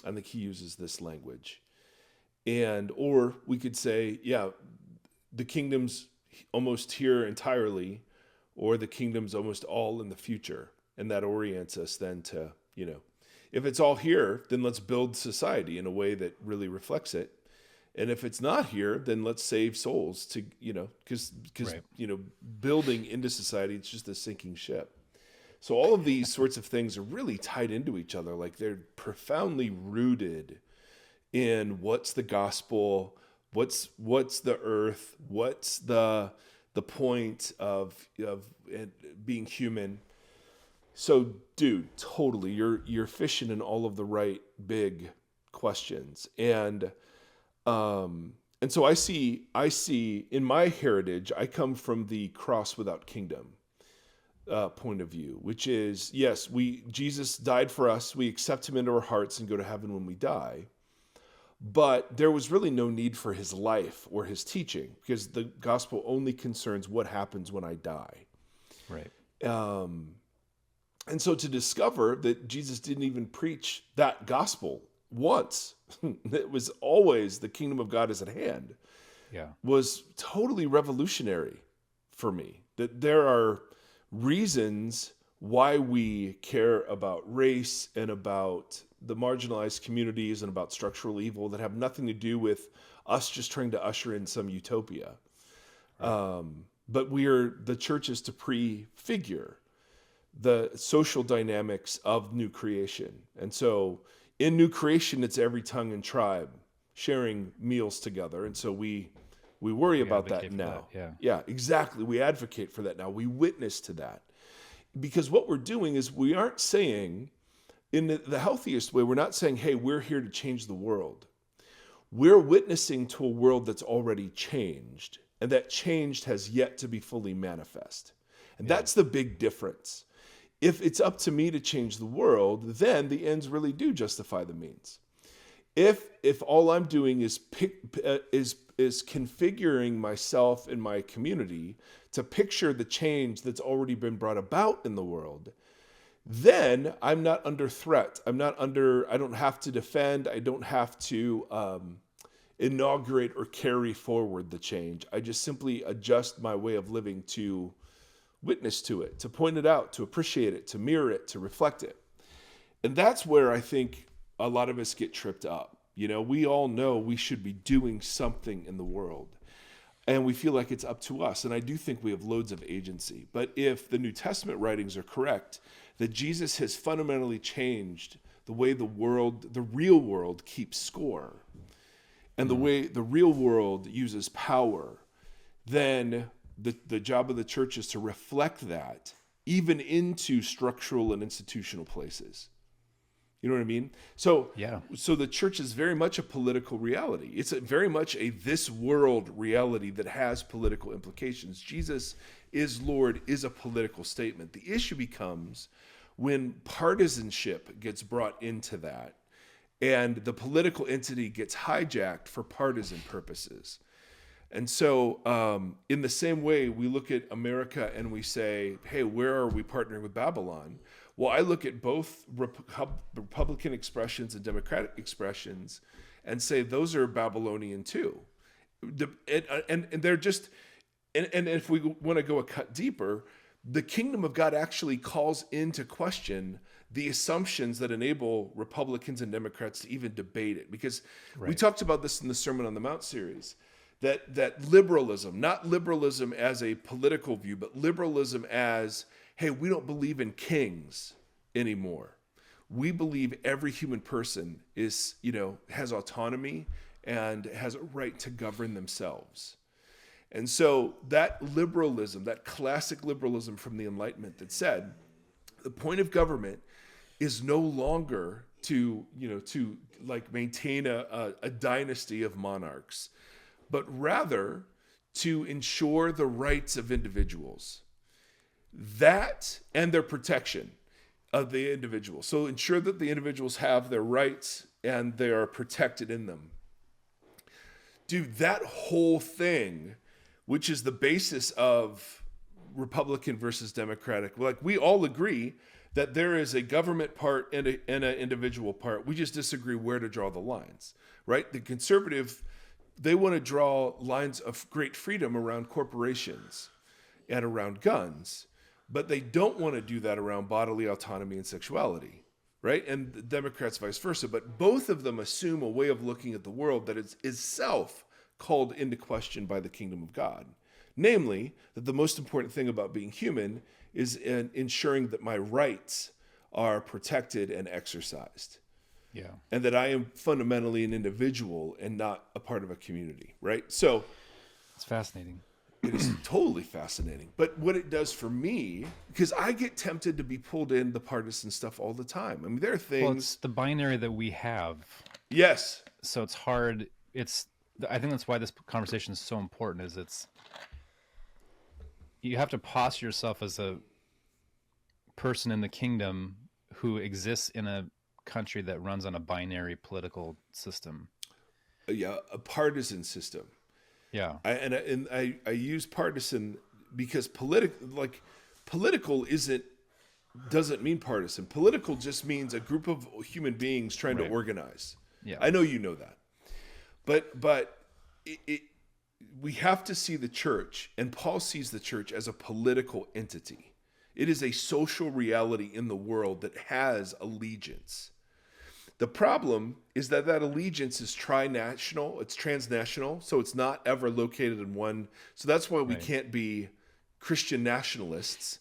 [SPEAKER 2] think he uses this language. Or we could say, the kingdom's almost here entirely, or the kingdom's almost all in the future. And that orients us then to, if it's all here, then let's build society in a way that really reflects it. And if it's not here, then let's save souls to, because building into society, it's just a sinking ship. So all of these sorts of things are really tied into each other. Like, they're profoundly rooted in what's the gospel, what's the earth, what's the point of being human. So, dude, totally, you're fishing in all of the right big questions, and so I see in my heritage, I come from the cross without kingdom point of view, which is, yes, Jesus died for us, we accept him into our hearts and go to heaven when we die. But there was really no need for his life or his teaching, because the gospel only concerns what happens when I die.
[SPEAKER 3] Right.
[SPEAKER 2] And so to discover that Jesus didn't even preach that gospel once, it was always the kingdom of God is at hand, was totally revolutionary for me. That there are reasons why we care about race and about the marginalized communities and about structural evil that have nothing to do with us just trying to usher in some utopia. Right. But the church is to prefigure the social dynamics of new creation. And so In new creation, it's every tongue and tribe sharing meals together. And so we worry about that now. Yeah, exactly. We advocate for that now. We witness to that. Because what we're doing is we aren't saying, in the healthiest way, we're not saying, hey, we're here to change the world. We're witnessing to a world that's already changed, and that changed has yet to be fully manifest. And that's the big difference. If it's up to me to change the world, then the ends really do justify the means. If all I'm doing is configuring myself and my community to picture the change that's already been brought about in the world, then I'm not under threat. I don't have to defend. I don't have to inaugurate or carry forward the change. I just simply adjust my way of living to witness to it, to point it out, to appreciate it, to mirror it, to reflect it. And that's where I think a lot of us get tripped up. We all know we should be doing something in the world, and we feel like it's up to us. And I do think we have loads of agency. But if the New Testament writings are correct, that Jesus has fundamentally changed the way the real world keeps score, and the way the real world uses power, then the job of the church is to reflect that even into structural and institutional places. You know what I mean? So the church is very much a political reality. It's very much a this world reality that has political implications. Jesus is Lord is a political statement. The issue becomes when partisanship gets brought into that and the political entity gets hijacked for partisan purposes. And so in the same way, we look at America and we say, hey, where are we partnering with Babylon? Well, I look at both Republican expressions and Democratic expressions and say those are Babylonian too. And they're just, and if we want to go a cut deeper, the kingdom of God actually calls into question the assumptions that enable Republicans and Democrats to even debate it. Because we talked about this in the Sermon on the Mount series, that liberalism, not liberalism as a political view, but liberalism as, hey, we don't believe in kings anymore. We believe every human person is, has autonomy and has a right to govern themselves. And so that liberalism, that classic liberalism from the Enlightenment that said the point of government is no longer to maintain a dynasty of monarchs, but rather to ensure the rights of individuals. That and their protection of the individual. So ensure that the individuals have their rights and they are protected in them. Dude, that whole thing, which is the basis of Republican versus Democratic, like we all agree that there is a government part and an individual part. We just disagree where to draw the lines, right? The conservative, they want to draw lines of great freedom around corporations and around guns, but they don't want to do that around bodily autonomy and sexuality, right? And the Democrats vice versa. But both of them assume a way of looking at the world that is itself called into question by the kingdom of God. Namely, that the most important thing about being human is ensuring that my rights are protected and exercised.
[SPEAKER 3] Yeah.
[SPEAKER 2] And that I am fundamentally an individual and not a part of a community, right? So
[SPEAKER 3] it's fascinating.
[SPEAKER 2] It is totally fascinating. But what it does for me, because I get tempted to be pulled in the partisan stuff all the time. I mean, there are things.
[SPEAKER 3] Well, it's the binary that we have.
[SPEAKER 2] Yes.
[SPEAKER 3] So it's hard. I think that's why this conversation is so important. You have to posture yourself as a person in the kingdom who exists in a country that runs on a binary political system.
[SPEAKER 2] Yeah, a partisan system.
[SPEAKER 3] Yeah.
[SPEAKER 2] I use partisan because political doesn't mean partisan. Political just means a group of human beings trying to organize.
[SPEAKER 3] Yeah.
[SPEAKER 2] I know you know that. But we have to see the church, and Paul sees the church as a political entity. It is a social reality in the world that has allegiance. The problem is that allegiance is trinational, it's transnational, so it's not ever located in one. So that's why we can't be Christian nationalists,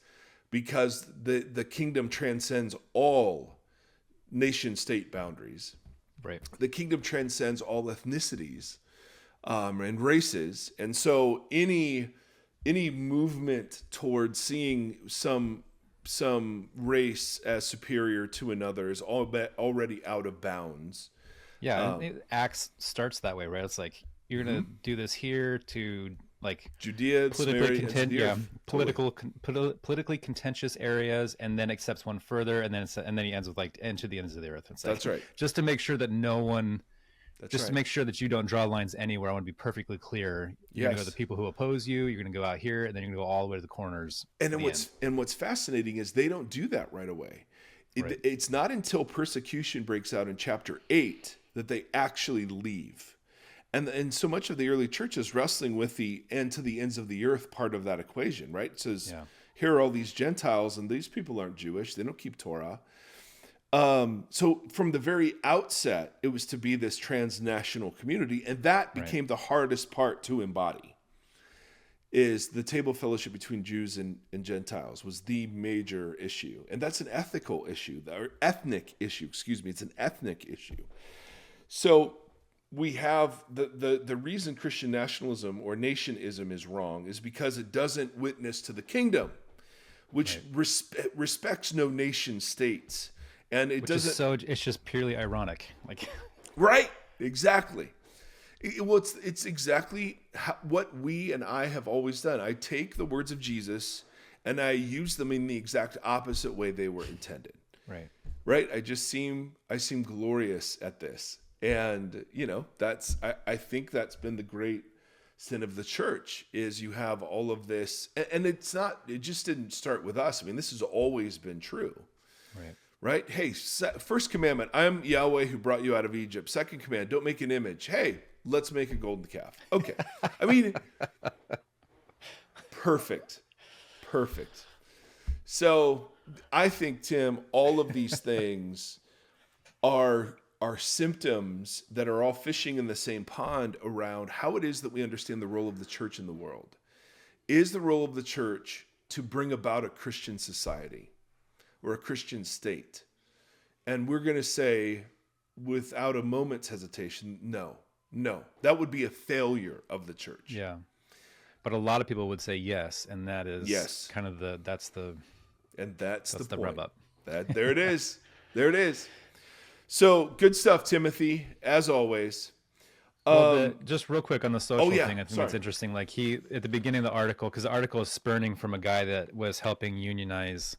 [SPEAKER 2] because the kingdom transcends all nation state boundaries.
[SPEAKER 3] Right.
[SPEAKER 2] The kingdom transcends all ethnicities and races, and so any movement towards seeing some race as superior to another is already out of bounds.
[SPEAKER 3] Yeah, Acts starts that way, right? It's like you're gonna do this here to like
[SPEAKER 2] Judea, Samaria, and the earth.
[SPEAKER 3] politically contentious areas, and then accepts one further, and then he ends with like and to the ends of the earth. It's like,
[SPEAKER 2] that's right.
[SPEAKER 3] Just to make sure that no one.
[SPEAKER 2] That's
[SPEAKER 3] to make sure that you don't draw lines anywhere. I want to be perfectly clear. You're going to go to the people who oppose you. You're going to go out here, and then you're going to go all the way to the corners.
[SPEAKER 2] And then what's fascinating is they don't do that right away. It's not until persecution breaks out in chapter 8 that they actually leave. And so much of the early church is wrestling with the end to the ends of the earth part of that equation, right? It says, here are all these Gentiles, and these people aren't Jewish. They don't keep Torah. So from the very outset, it was to be this transnational community, and that became the hardest part to embody. Is the table fellowship between Jews and Gentiles was the major issue, and that's an ethical issue, or ethnic issue. Excuse me, it's an ethnic issue. So we have the reason Christian nationalism or nationism is wrong is because it doesn't witness to the kingdom, which respects no nation states. And
[SPEAKER 3] it's just purely ironic. Like,
[SPEAKER 2] right. Exactly. It's exactly what we and I have always done. I take the words of Jesus and I use them in the exact opposite way they were intended.
[SPEAKER 3] Right.
[SPEAKER 2] Right. I seem glorious at this. And, I think that's been the great sin of the church is you have all of this, and it just didn't start with us. I mean, this has always been true.
[SPEAKER 3] Right.
[SPEAKER 2] Right? Hey, first commandment, I'm Yahweh who brought you out of Egypt. Second command, don't make an image. Hey, let's make a golden calf. Okay. I mean, perfect. So I think, Tim, all of these things are symptoms that are all fishing in the same pond around how it is that we understand the role of the church in the world. Is the role of the church to bring about a Christian society? Or a Christian state? And we're going to say, without a moment's hesitation, no. That would be a failure of the church.
[SPEAKER 3] Yeah. But a lot of people would say yes, and that is kind of that's the rub up.
[SPEAKER 2] There it is. There it is. So, good stuff, Timothy, as always.
[SPEAKER 3] Well, just real quick on the social thing, I think
[SPEAKER 2] that's
[SPEAKER 3] interesting. Like at the beginning of the article, because the article is spurning from a guy that was helping unionize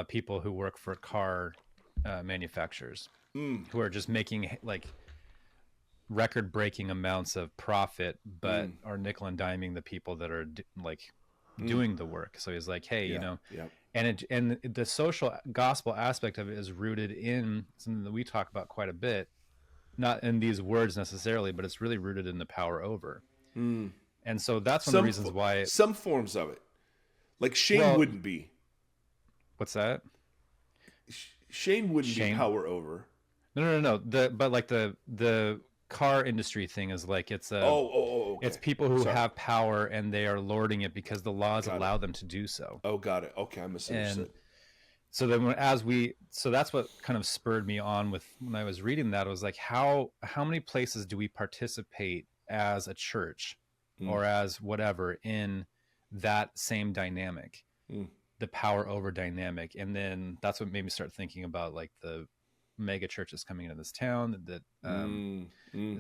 [SPEAKER 3] people who work for car manufacturers who are just making like record-breaking amounts of profit, but are nickel and diming the people that are doing the work. So he's like, hey, and the social gospel aspect of it is rooted in something that we talk about quite a bit, not in these words necessarily, but it's really rooted in the power over. And so that's one of the reasons why
[SPEAKER 2] some forms of it, like Shane wouldn't be.
[SPEAKER 3] What's that?
[SPEAKER 2] Shane wouldn't be power over.
[SPEAKER 3] No. But like the car industry thing is like it's
[SPEAKER 2] okay.
[SPEAKER 3] It's people who have power and they are lording it because the laws allow them to do so.
[SPEAKER 2] Oh, got it. Okay, I misunderstood.
[SPEAKER 3] And so then so that's what kind of spurred me on with when I was reading that. I was like, how many places do we participate as a church or as whatever in that same dynamic? The power over dynamic. And then that's what made me start thinking about like the mega churches coming into this town that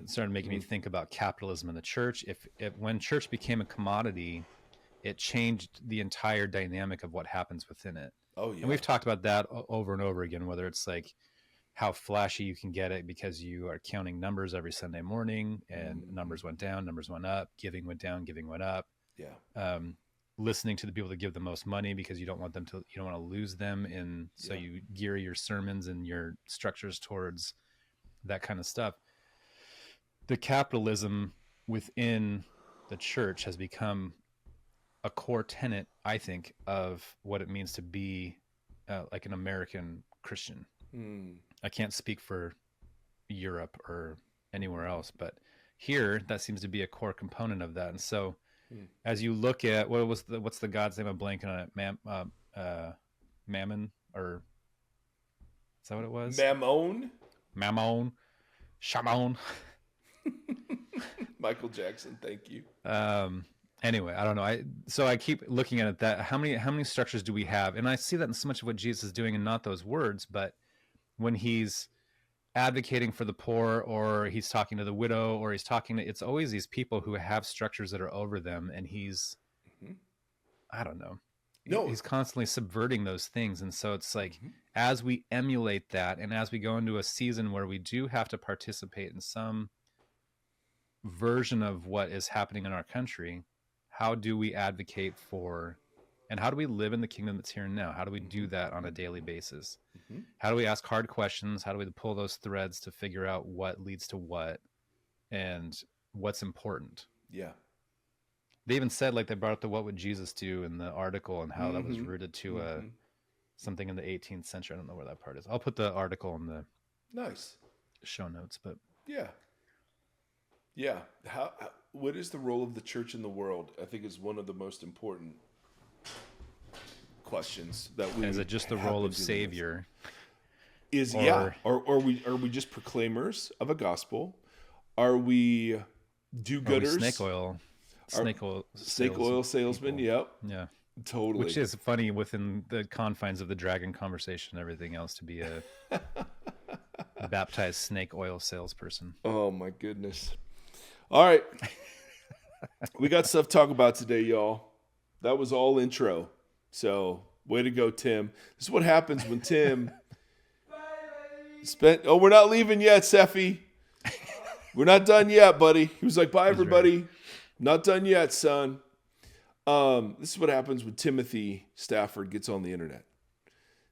[SPEAKER 3] started making me think about capitalism in the church. If when church became a commodity, it changed the entire dynamic of what happens within it.
[SPEAKER 2] Oh yeah.
[SPEAKER 3] And we've talked about that over and over again, whether it's like how flashy you can get it because you are counting numbers every Sunday morning and numbers went down, numbers went up, giving went down, giving went up.
[SPEAKER 2] Yeah.
[SPEAKER 3] Listening to the people that give the most money because you don't want to lose them. And so you gear your sermons and your structures towards that kind of stuff. The capitalism within the church has become a core tenet, I think, of what it means to be like an American Christian. I can't speak for Europe or anywhere else, but here that seems to be a core component of that. And so as you look at what's the god's name? I'm blanking on it. Mammon or Is that what it was?
[SPEAKER 2] Mammon.
[SPEAKER 3] Shamon.
[SPEAKER 2] Michael Jackson, thank you.
[SPEAKER 3] Anyway, I don't know. So I keep looking at it, that how many structures do we have? And I see that in so much of what Jesus is doing, and not those words, but when he's advocating for the poor, or he's talking to the widow, or he's talking to, it's always these people who have structures that are over them, and he's, I don't know.
[SPEAKER 2] No,
[SPEAKER 3] he's constantly subverting those things. And so it's like, as we emulate that, and as we go into a season where we do have to participate in some version of what is happening in our country, how do we advocate for, and how do we live in the kingdom that's here and now? How do we do that on a daily basis? How do we ask hard questions? How do we pull those threads to figure out what leads to what and what's important?
[SPEAKER 2] Yeah.
[SPEAKER 3] They even said, like, they brought up the "What would Jesus do" in the article, and how that was rooted to something in the 18th century. I don't know where that part is. I'll put the article in the show notes. But
[SPEAKER 2] yeah, what is the role of the church in the world? I think is one of the most important questions that we.
[SPEAKER 3] Is it just the role of Savior?
[SPEAKER 2] Or are we just proclaimers of a gospel? Are we do-gooders?
[SPEAKER 3] Snake oil
[SPEAKER 2] salesman. Yep.
[SPEAKER 3] Yeah.
[SPEAKER 2] Totally.
[SPEAKER 3] Which is funny within the confines of the dragon conversation and everything else, to be a baptized snake oil salesperson.
[SPEAKER 2] Oh my goodness. All right. We got stuff to talk about today, y'all. That was all intro. So way to go, Tim. This is what happens when Tim we're not leaving yet, Seffi. We're not done yet, buddy. He was like, bye, everybody. Right. Not done yet, son. This is what happens when Timothy Stafford gets on the internet.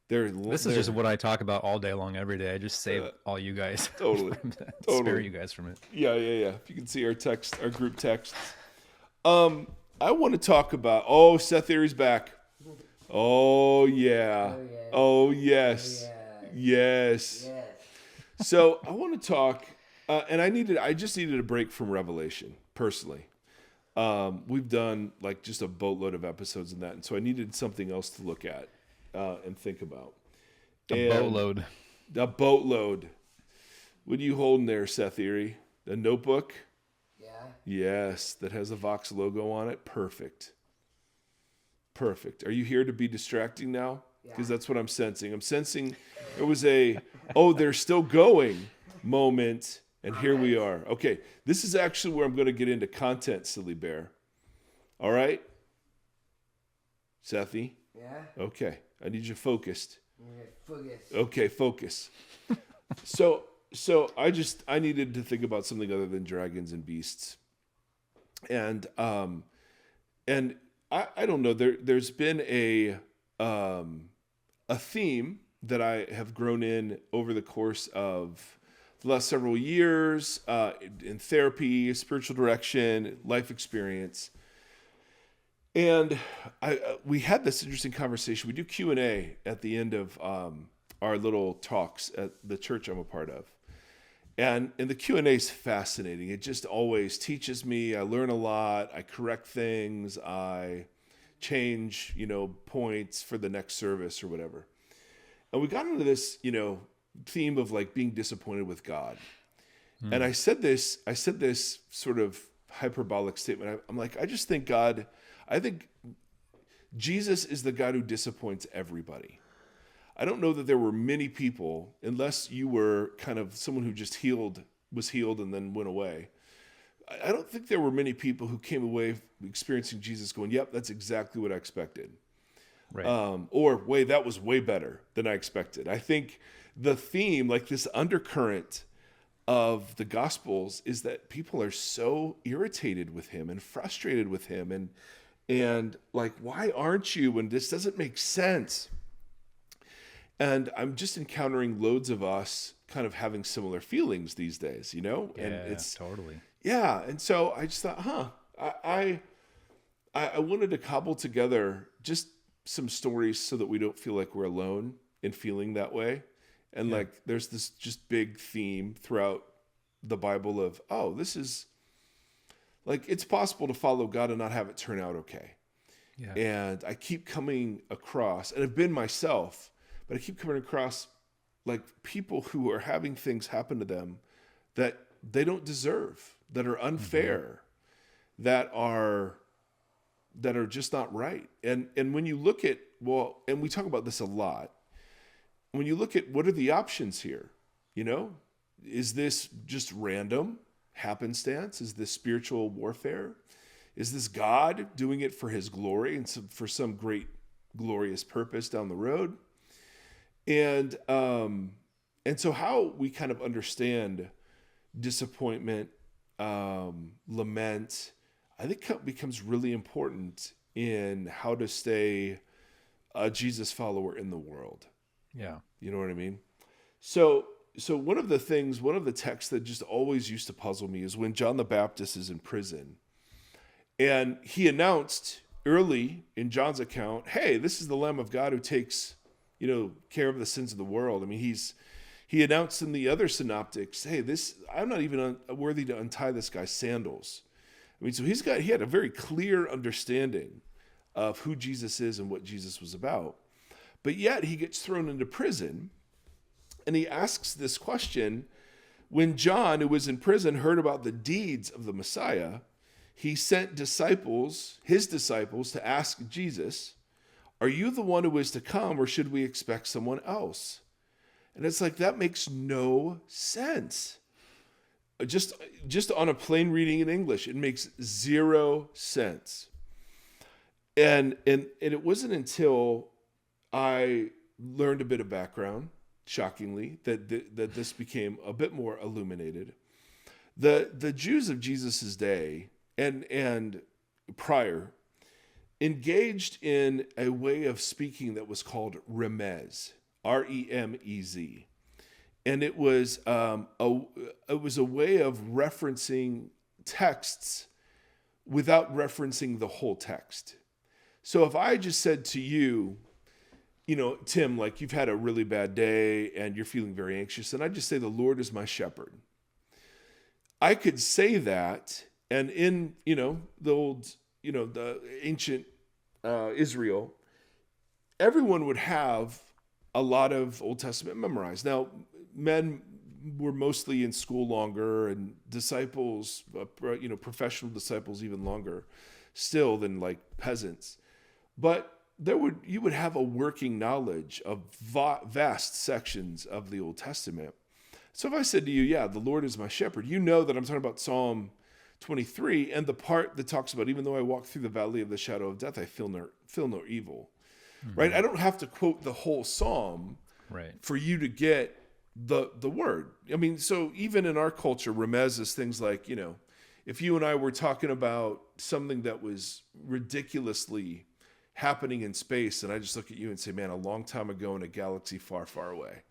[SPEAKER 3] This is just what I talk about all day long, every day. I just save all you guys.
[SPEAKER 2] Totally.
[SPEAKER 3] Spare you guys from it.
[SPEAKER 2] Yeah. If you can see our group texts. I want to talk about, Seth Erie's back. Oh, yeah. Oh, yes. Yes. So I want to talk, and I just needed a break from Revelation, personally. We've done like just a boatload of episodes in that, and so I needed something else to look at and think about.
[SPEAKER 3] A boatload.
[SPEAKER 2] What are you holding there, Seth Erie? A notebook?
[SPEAKER 1] Yeah.
[SPEAKER 2] Yes, that has a Vox logo on it. Perfect. Are you here to be distracting now? Because that's what I'm sensing. I'm sensing there was they're still going moment. And here we are. Okay, this is actually where I'm going to get into content, Silly Bear. All right? Sethy?
[SPEAKER 1] Yeah?
[SPEAKER 2] Okay, I need you focused.
[SPEAKER 1] Focus.
[SPEAKER 2] Okay, focus. So I needed to think about something other than dragons and beasts. And I don't know, there's been a theme that I have grown in over the course of the last several years, in therapy, spiritual direction, life experience. And we had this interesting conversation. We do Q&A at the end of our little talks at the church I'm a part of. And the Q&A is fascinating. It just always teaches me. I learn a lot. I correct things. I change, points for the next service or whatever. And we got into this, theme of like being disappointed with God. And I said this sort of hyperbolic statement. I'm like, I just think I think Jesus is the God who disappoints everybody. I don't know that there were many people, unless you were kind of someone who just was healed and then went away. I don't think there were many people who came away experiencing Jesus going, yep, that's exactly what I expected. Right. That was way better than I expected. I think the theme, like this undercurrent of the Gospels, is that people are so irritated with him and frustrated with him and like, why aren't you? And this doesn't make sense. And I'm just encountering loads of us kind of having similar feelings these days, and it's
[SPEAKER 3] totally.
[SPEAKER 2] Yeah. And so I just thought, I wanted to cobble together just some stories so that we don't feel like we're alone in feeling that way. And like, there's this just big theme throughout the Bible of, this is like, it's possible to follow God and not have it turn out okay. Yeah. And I keep coming across, and I've been myself, but I keep coming across like people who are having things happen to them that they don't deserve, that are unfair, that are just not right. And when you look at, and we talk about this a lot, when you look at what are the options here, is this just random happenstance? Is this spiritual warfare? Is this God doing it for his glory and for some great glorious purpose down the road? And so how we kind of understand disappointment, lament, I think becomes really important in how to stay a Jesus follower in the world.
[SPEAKER 3] Yeah.
[SPEAKER 2] You know what I mean? So one of the texts that just always used to puzzle me is when John the Baptist is in prison. And he announced early in John's account, hey, this is the Lamb of God who takes, care of the sins of the world. I mean, he announced in the other synoptics, hey, I'm not even worthy to untie this guy's sandals. I mean, so he had a very clear understanding of who Jesus is and what Jesus was about. But yet he gets thrown into prison, and he asks this question. When John, who was in prison, heard about the deeds of the Messiah, he sent his disciples, to ask Jesus, are you the one who is to come, or should we expect someone else? And it's like, that makes no sense. Just on a plain reading in English, it makes zero sense. And it wasn't until I learned a bit of background, shockingly, that this became a bit more illuminated. The Jews of Jesus's day and prior engaged in a way of speaking that was called remez, R-E-M-E-Z. And it was a way of referencing texts without referencing the whole text. So if I just said to you, Tim, like you've had a really bad day and you're feeling very anxious, and I just say, the Lord is my shepherd. I could say that, and in, the old, the ancient Israel, everyone would have a lot of Old Testament memorized. Now, men were mostly in school longer, and disciples, professional disciples even longer still than like peasants. But you would have a working knowledge of vast sections of the Old Testament. So if I said to you, yeah, the Lord is my shepherd, you know that I'm talking about Psalm 23 and the part that talks about, even though I walk through the valley of the shadow of death, I feel no evil. Mm-hmm. Right? I don't have to quote the whole Psalm for you to get the word. I mean, so even in our culture, remez is things like, if you and I were talking about something that was ridiculously happening in space, and I just look at you and say, man, a long time ago in a galaxy far, far away.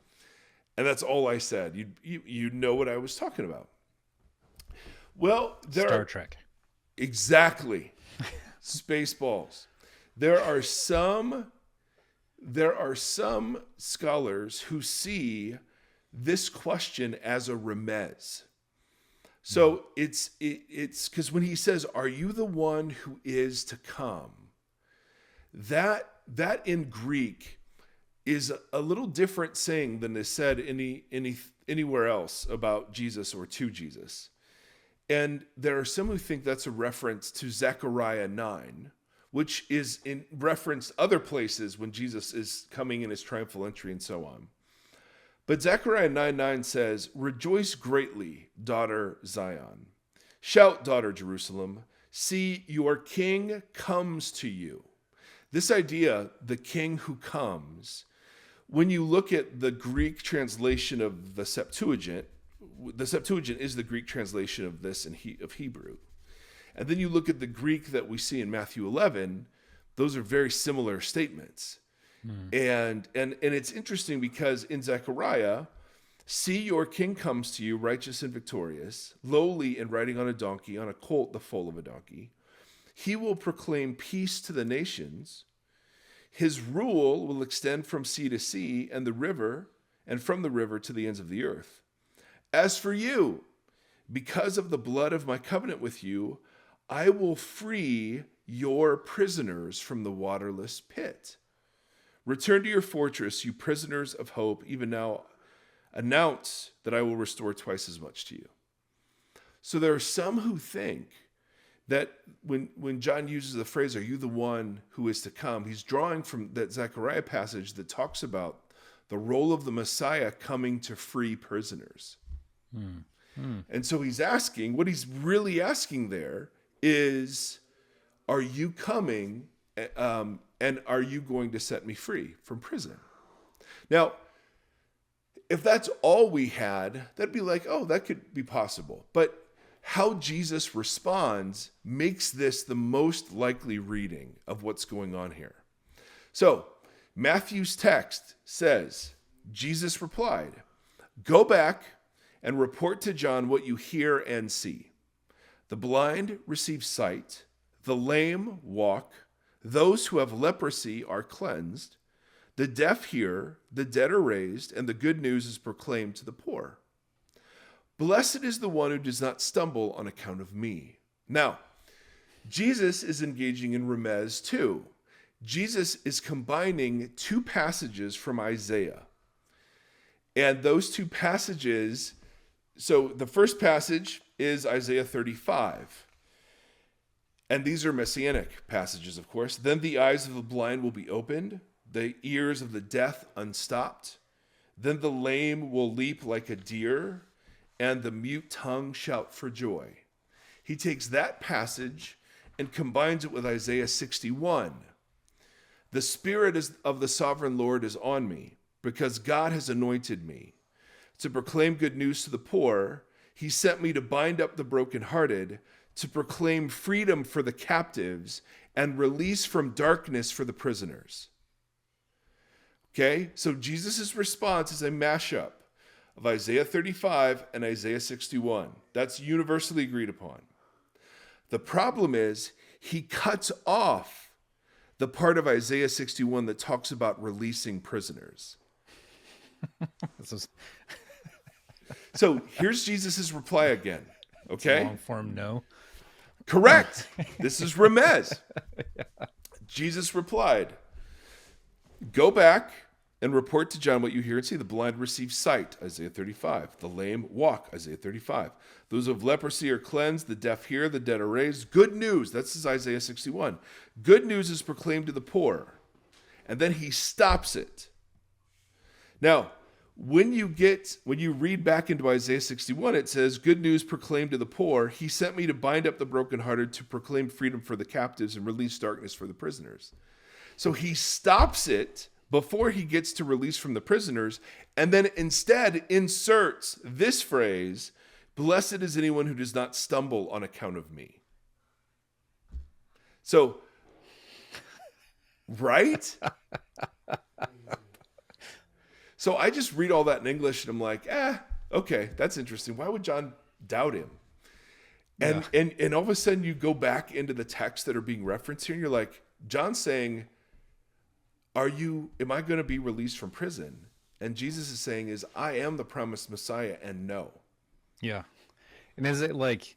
[SPEAKER 2] And that's all I said. You know what I was talking about. Well,
[SPEAKER 3] Star Trek.
[SPEAKER 2] Exactly. Spaceballs. There are some scholars who see this question as a remez. So it's because when he says, are you the one who is to come? That in Greek is a little different saying than is said anywhere else about Jesus or to Jesus. And there are some who think that's a reference to Zechariah 9, which is in reference other places when Jesus is coming in his triumphal entry and so on. But Zechariah 9:9 says, rejoice greatly, daughter Zion. Shout, daughter Jerusalem. See, your king comes to you. This idea, the king who comes, when you look at the Greek translation of the Septuagint is the Greek translation of this of Hebrew. And then you look at the Greek that we see in Matthew 11, those are very similar statements. And it's interesting because in Zechariah, see your king comes to you, righteous and victorious, lowly and riding on a donkey, on a colt, the foal of a donkey. He will proclaim peace to the nations. His rule will extend from sea to sea and from the river to the ends of the earth. As for you, because of the blood of my covenant with you, I will free your prisoners from the waterless pit. Return to your fortress, you prisoners of hope. Even now Announce that I will restore twice as much to you. So there are some who think that when John uses the phrase, are you the one who is to come? He's drawing from that Zechariah passage that talks about the role of the Messiah coming to free prisoners. And so he's asking, what he's really asking there is, are you coming and are you going to set me free from prison? Now, if that's all we had, that'd be like, oh, that could be possible. But how Jesus responds makes this the most likely reading of what's going on here. So, Matthew's text says, Jesus replied, "Go back and report to John what you hear and see. The blind receive sight, the lame walk, those who have leprosy are cleansed, the deaf hear, the dead are raised, and the good news is proclaimed to the poor. Blessed is the one who does not stumble on account of me." Now, Jesus is engaging in remez too. Jesus is combining two passages from Isaiah. And those two passages, so the first passage is Isaiah 35. And these are messianic passages, of course. Then the eyes of the blind will be opened, the ears of the deaf unstopped. Then the lame will leap like a deer, and the mute tongue shout for joy. He takes that passage and combines it with Isaiah 61. The Spirit of the Sovereign Lord is on me, because God has anointed me to proclaim good news to the poor. He sent me to bind up the brokenhearted, to proclaim freedom for the captives and release from darkness for the prisoners. Okay, so Jesus' response is a mashup of Isaiah 35 and Isaiah 61. That's universally agreed upon. The problem is he cuts off the part of Isaiah 61 that talks about releasing prisoners. So here's Jesus' reply again. Okay?
[SPEAKER 3] Long form no.
[SPEAKER 2] Correct. This is remez. Jesus replied, "Go back and report to John what you hear and see. The blind receive sight," Isaiah 35. "The lame walk," Isaiah 35. "Those who have leprosy are cleansed. The deaf hear. The dead are raised." Good news. That's Isaiah 61. Good news is proclaimed to the poor. And then he stops it. Now, when you read back into Isaiah 61, it says, "Good news proclaimed to the poor. He sent me to bind up the brokenhearted, to proclaim freedom for the captives and release darkness for the prisoners." So he stops it before he gets to release from the prisoners, and then instead inserts this phrase, "Blessed is anyone who does not stumble on account of me." So, right? So I just read all that in English and I'm like, okay, that's interesting. Why would John doubt him? And all of a sudden you go back into the texts that are being referenced here and you're like, John's saying, am I going to be released from prison? And Jesus is saying I am the promised Messiah, and no.
[SPEAKER 3] Yeah. And is it like,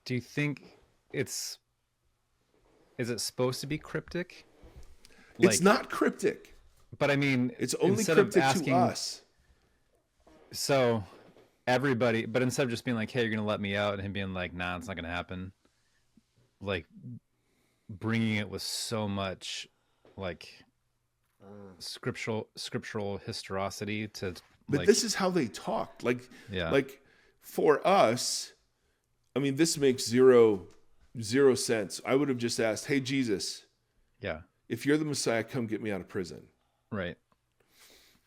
[SPEAKER 3] do you think is it supposed to be cryptic?
[SPEAKER 2] It's not cryptic.
[SPEAKER 3] But I mean,
[SPEAKER 2] it's only cryptic to us.
[SPEAKER 3] So everybody, but instead of just being like, "Hey, you're going to let me out," and him being like, "Nah, it's not going to happen." Like bringing it with so much like scriptural historicity to.
[SPEAKER 2] But this is how they talked. Like for us, I mean, this makes zero sense. I would have just asked, "Hey, Jesus, if you're the Messiah, come get me out of prison."
[SPEAKER 3] Right.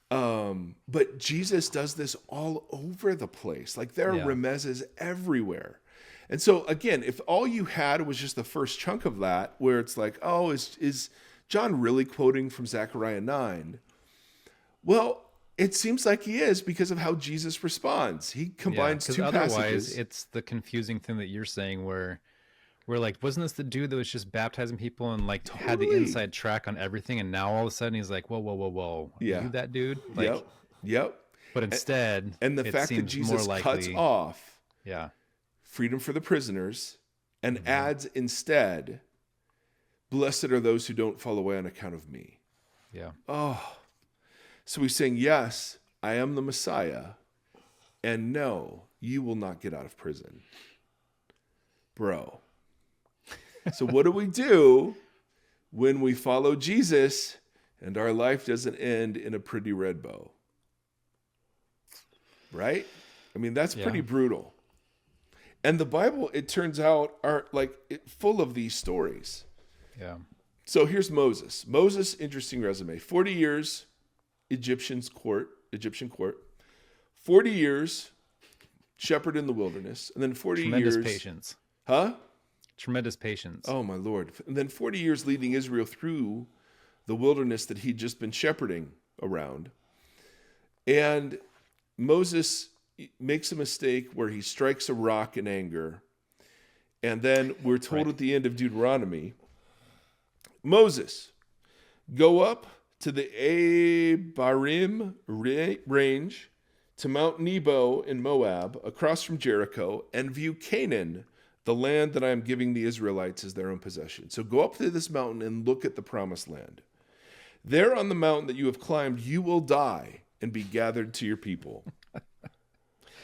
[SPEAKER 2] But Jesus does this all over the place. Like there are remezes everywhere. And so again, if all you had was just the first chunk of that, where it's like, oh, is John really quoting from Zechariah 9? Well, it seems like he is because of how Jesus responds. He combines two
[SPEAKER 3] otherwise,
[SPEAKER 2] passages.
[SPEAKER 3] It's the confusing thing that you're saying where we're like, wasn't this the dude that was just baptizing people and like had the inside track on everything, and now all of a sudden he's like, whoa,
[SPEAKER 2] yeah,
[SPEAKER 3] you that dude? Like,
[SPEAKER 2] yep.
[SPEAKER 3] But instead,
[SPEAKER 2] and the fact that Jesus cuts off, freedom for the prisoners, and adds instead, "Blessed are those who don't fall away on account of me."
[SPEAKER 3] Yeah.
[SPEAKER 2] Oh, so he's saying, yes, I am the Messiah, and no, you will not get out of prison. Bro. So what do we do when we follow Jesus and our life doesn't end in a pretty red bow? Right? I mean, that's pretty brutal. And the Bible, it turns out, are full of these stories.
[SPEAKER 3] Yeah.
[SPEAKER 2] So here's Moses. Moses, interesting resume. 40 years, Egyptian court. 40 years, shepherd in the wilderness. And then 40
[SPEAKER 3] Tremendous
[SPEAKER 2] years.
[SPEAKER 3] patience.
[SPEAKER 2] Huh?
[SPEAKER 3] Tremendous patience.
[SPEAKER 2] Oh, my Lord. And then 40 years leading Israel through the wilderness that he'd just been shepherding around. And Moses makes a mistake where he strikes a rock in anger. And then we're told at the end of Deuteronomy, Moses, go up to the Abarim range, to Mount Nebo in Moab, across from Jericho, and view Canaan, the land that I am giving the Israelites as their own possession. So go up to this mountain and look at the promised land. There on the mountain that you have climbed, you will die and be gathered to your people.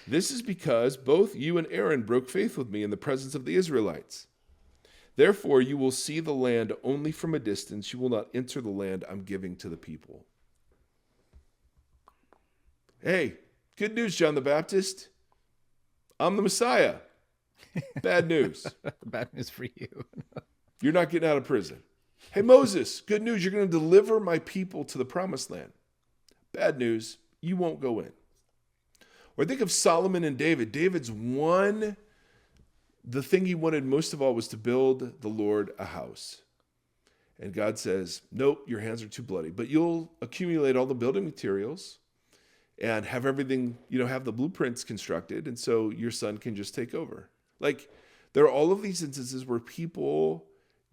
[SPEAKER 2] This is because both you and Aaron broke faith with me in the presence of the Israelites. Therefore, you will see the land only from a distance. You will not enter the land I'm giving to the people. Hey, good news, John the Baptist. I'm the Messiah. Bad news.
[SPEAKER 3] Bad news for you.
[SPEAKER 2] You're not getting out of prison. Hey, Moses, good news. You're going to deliver my people to the promised land. Bad news. You won't go in. Or think of Solomon and David. David's the thing he wanted most of all was to build the Lord a house. And God says, nope, your hands are too bloody, but you'll accumulate all the building materials and have everything, have the blueprints constructed. And so your son can just take over. There are all of these instances where people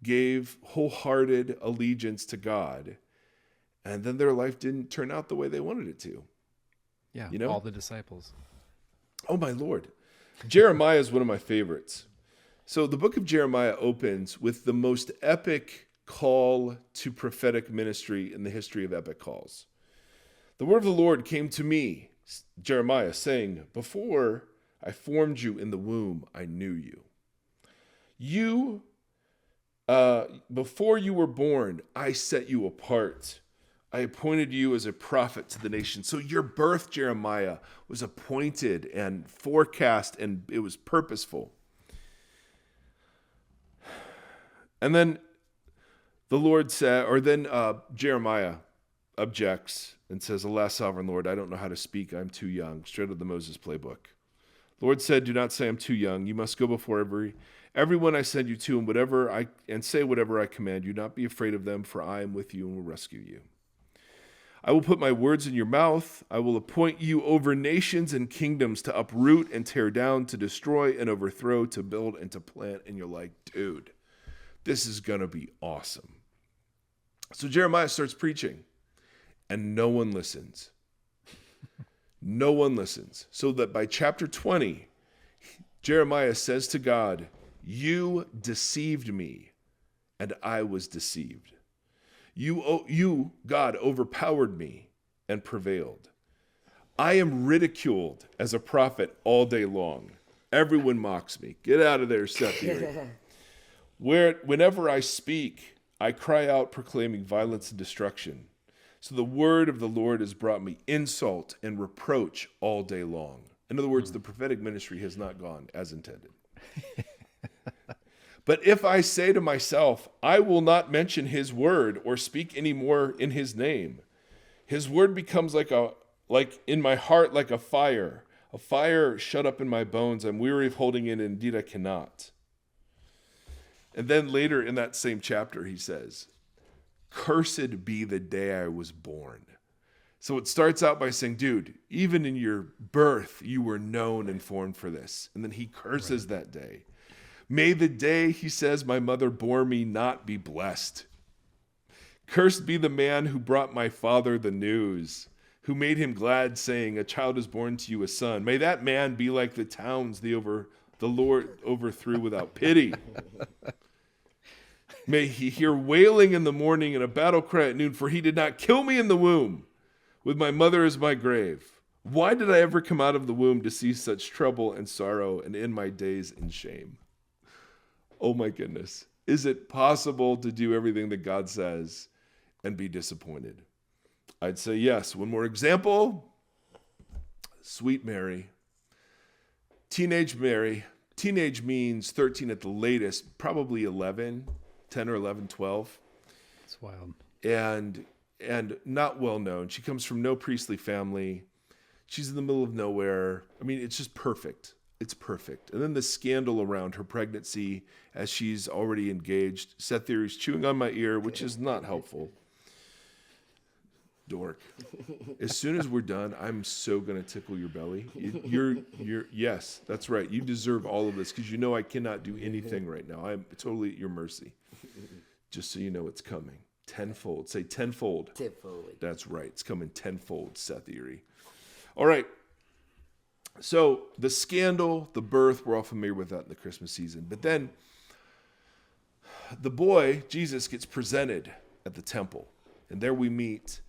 [SPEAKER 2] gave wholehearted allegiance to God, and then their life didn't turn out the way they wanted it to.
[SPEAKER 3] Yeah, all the disciples.
[SPEAKER 2] Oh, my Lord. Jeremiah is one of my favorites. So the book of Jeremiah opens with the most epic call to prophetic ministry in the history of epic calls. The word of the Lord came to me, Jeremiah, saying, before I formed you in the womb, I knew you. Before you were born, I set you apart. I appointed you as a prophet to the nation. So your birth, Jeremiah, was appointed and forecast, and it was purposeful. And then the Lord said, Jeremiah objects and says, alas, sovereign Lord, I don't know how to speak. I'm too young. Straight out of the Moses playbook. The Lord said, do not say I'm too young. You must go before everyone I send you to, and say whatever I command you. Not be afraid of them, for I am with you and will rescue you. I will put my words in your mouth. I will appoint you over nations and kingdoms to uproot and tear down, to destroy and overthrow, to build and to plant. And you're like, dude, this is going to be awesome. So Jeremiah starts preaching, and no one listens. No one listens. So that by chapter 20, Jeremiah says to God, you deceived me, and I was deceived. You, God, overpowered me and prevailed. I am ridiculed as a prophet all day long. Everyone mocks me. Get out of there, Sephiroth. Whenever I speak, I cry out proclaiming violence and destruction. So the word of the Lord has brought me insult and reproach all day long. In other words, the prophetic ministry has not gone as intended. But if I say to myself, I will not mention his word or speak any more in his name, his word becomes like in my heart like a fire shut up in my bones. I'm weary of holding it, and indeed I cannot. And then later in that same chapter, he says, cursed be the day I was born. So it starts out by saying, dude, even in your birth, you were known and formed for this. And then he curses that day. May the day, he says, my mother bore me not be blessed. Cursed be the man who brought my father the news, who made him glad, saying, a child is born to you, a son. May that man be like the towns the Lord overthrew without pity. May he hear wailing in the morning and a battle cry at noon, for he did not kill me in the womb, with my mother as my grave. Why did I ever come out of the womb to see such trouble and sorrow, and end my days in shame? Oh my goodness. Is it possible to do everything that God says and be disappointed? I'd say yes. One more example. Sweet Mary. Teenage Mary. Teenage means 13 at the latest, probably 11, 10 or 11, 12.
[SPEAKER 3] It's wild.
[SPEAKER 2] And not well known. She comes from no priestly family. She's in the middle of nowhere. I mean, it's just perfect. It's perfect. And then the scandal around her pregnancy as she's already engaged. Set theories chewing on my ear, which is not helpful. Dork. As soon as we're done, I'm so going to tickle your belly. Yes, that's right. You deserve all of this because you know I cannot do anything right now. I'm totally at your mercy. Just so you know it's coming. Tenfold. Say tenfold.
[SPEAKER 1] Tenfold.
[SPEAKER 2] That's right. It's coming tenfold, Seth Erie. All right. So the scandal, the birth, we're all familiar with that in the Christmas season. But then the boy, Jesus, gets presented at the temple. And there we meet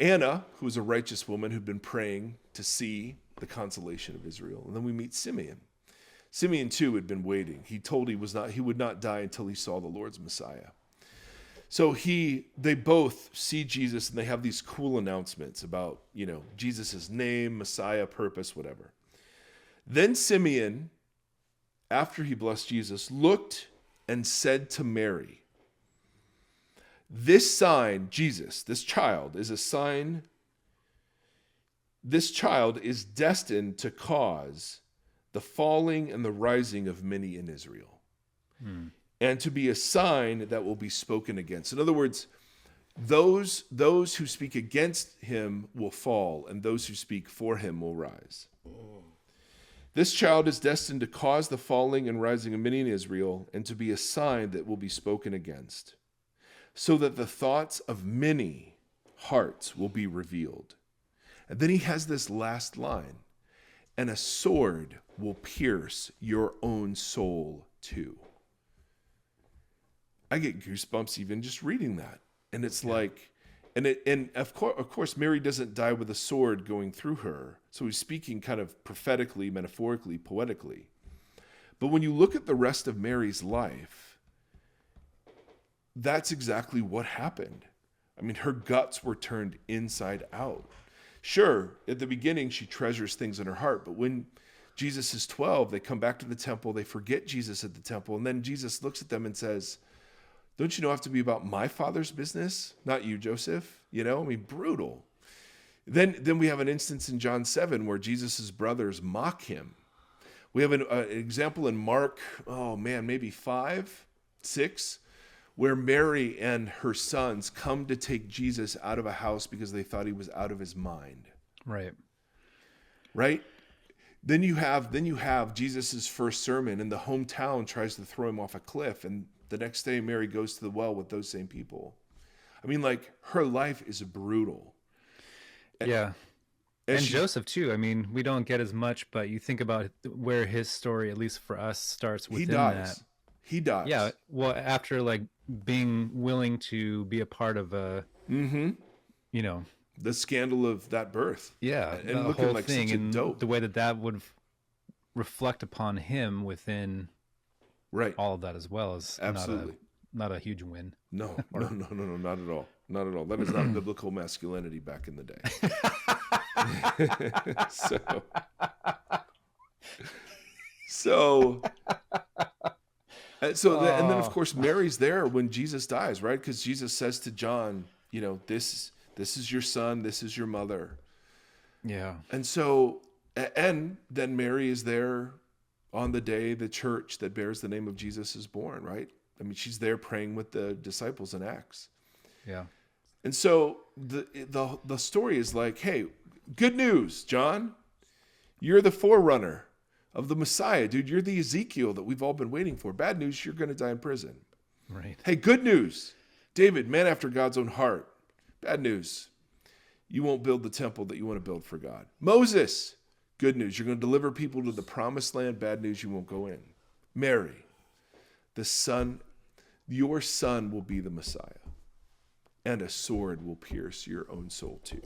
[SPEAKER 2] Anna, who was a righteous woman who'd been praying to see the consolation of Israel. And then we meet Simeon. Simeon, too, had been waiting. He told he would not die until he saw the Lord's Messiah. So they both see Jesus, and they have these cool announcements about, Jesus' name, Messiah, purpose, whatever. Then Simeon, after he blessed Jesus, looked and said to Mary, this sign, Jesus, this child, is a sign. This child is destined to cause the falling and the rising of many in Israel. And to be a sign that will be spoken against. In other words, those who speak against him will fall, and those who speak for him will rise. This child is destined to cause the falling and rising of many in Israel, and to be a sign that will be spoken against, so that the thoughts of many hearts will be revealed. And then he has this last line, and a sword will pierce your own soul too. I get goosebumps even just reading that. And it's like, and of course, Mary doesn't die with a sword going through her. So he's speaking kind of prophetically, metaphorically, poetically. But when you look at the rest of Mary's life, that's exactly what happened. I mean, her guts were turned inside out. Sure, at the beginning, she treasures things in her heart. But when Jesus is 12, they come back to the temple. They forget Jesus at the temple. And then Jesus looks at them and says, don't you know I have to be about my Father's business? Not you, Joseph. Brutal. Then we have an instance in John 7 where Jesus' brothers mock him. We have an example in Mark, maybe 5, 6, where Mary and her sons come to take Jesus out of a house because they thought he was out of his mind.
[SPEAKER 3] Right.
[SPEAKER 2] Right? Then you have Jesus' first sermon, and the hometown tries to throw him off a cliff, and the next day, Mary goes to the well with those same people. I mean, her life is brutal.
[SPEAKER 3] And Joseph, too. I mean, we don't get as much, but you think about where his story, at least for us, starts within that.
[SPEAKER 2] He dies.
[SPEAKER 3] Yeah. Well, after, being willing to be a part of a, the
[SPEAKER 2] scandal of that birth.
[SPEAKER 3] Yeah.
[SPEAKER 2] And looking
[SPEAKER 3] whole
[SPEAKER 2] like
[SPEAKER 3] thing,
[SPEAKER 2] such a
[SPEAKER 3] and
[SPEAKER 2] dope.
[SPEAKER 3] the way that would reflect upon him within...
[SPEAKER 2] Right.
[SPEAKER 3] All of that as well is
[SPEAKER 2] absolutely
[SPEAKER 3] not a huge win.
[SPEAKER 2] No, not at all. Not at all. That is not biblical masculinity back in the day. And then of course Mary's there when Jesus dies, right? Because Jesus says to John, this is your son, this is your mother.
[SPEAKER 3] Yeah.
[SPEAKER 2] And then Mary is there on the day the church that bears the name of Jesus is born, right? I mean, she's there praying with the disciples in Acts.
[SPEAKER 3] Yeah.
[SPEAKER 2] And so the story is hey, good news, John. You're the forerunner of the Messiah, dude. You're the Ezekiel that we've all been waiting for. Bad news, you're going to die in prison.
[SPEAKER 3] Right.
[SPEAKER 2] Hey, good news. David, man after God's own heart. Bad news. You won't build the temple that you want to build for God. Moses, good news. You're going to deliver people to the promised land. Bad news. You won't go in. Mary, your son will be the Messiah. and a sword will pierce your own soul too.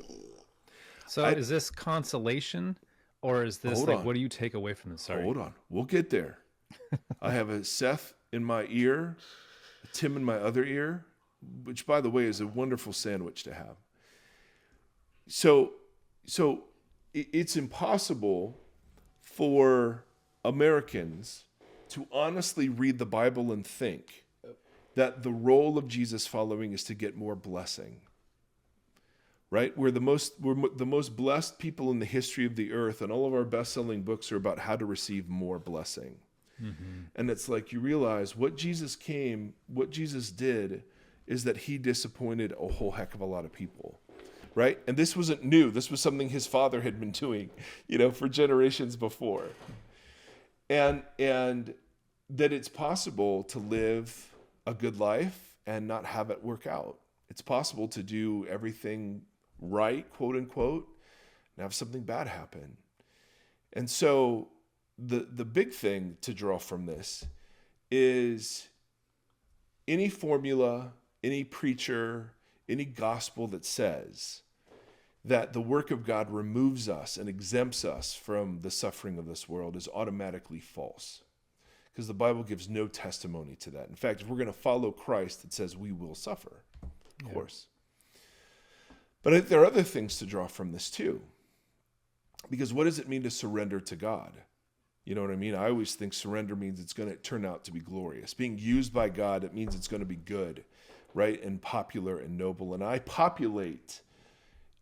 [SPEAKER 3] So is this consolation, or is this like, what do you take away from this? Sorry.
[SPEAKER 2] Hold on. We'll get there. I have a Seth in my ear, a Tim in my other ear, which, by the way, is a wonderful sandwich to have. So it's impossible for Americans to honestly read the Bible and think that the role of Jesus following is to get more blessing. Right? We're the most blessed people in the history of the earth, and all of our best-selling books are about how to receive more blessing. Mm-hmm. And it's like you realize what Jesus did is that he disappointed a whole heck of a lot of people. Right? And this wasn't new. This was something his father had been doing, for generations before. And that it's possible to live a good life and not have it work out. It's possible to do everything right, quote unquote, and have something bad happen. And so the big thing to draw from this is any formula, any preacher, any gospel that says that the work of God removes us and exempts us from the suffering of this world is automatically false. Because the Bible gives no testimony to that. In fact, if we're going to follow Christ, it says we will suffer, of course. But there are other things to draw from this too. Because what does it mean to surrender to God? You know what I mean? I always think surrender means it's going to turn out to be glorious. Being used by God, it means it's going to be good, right? And popular and noble. And I populate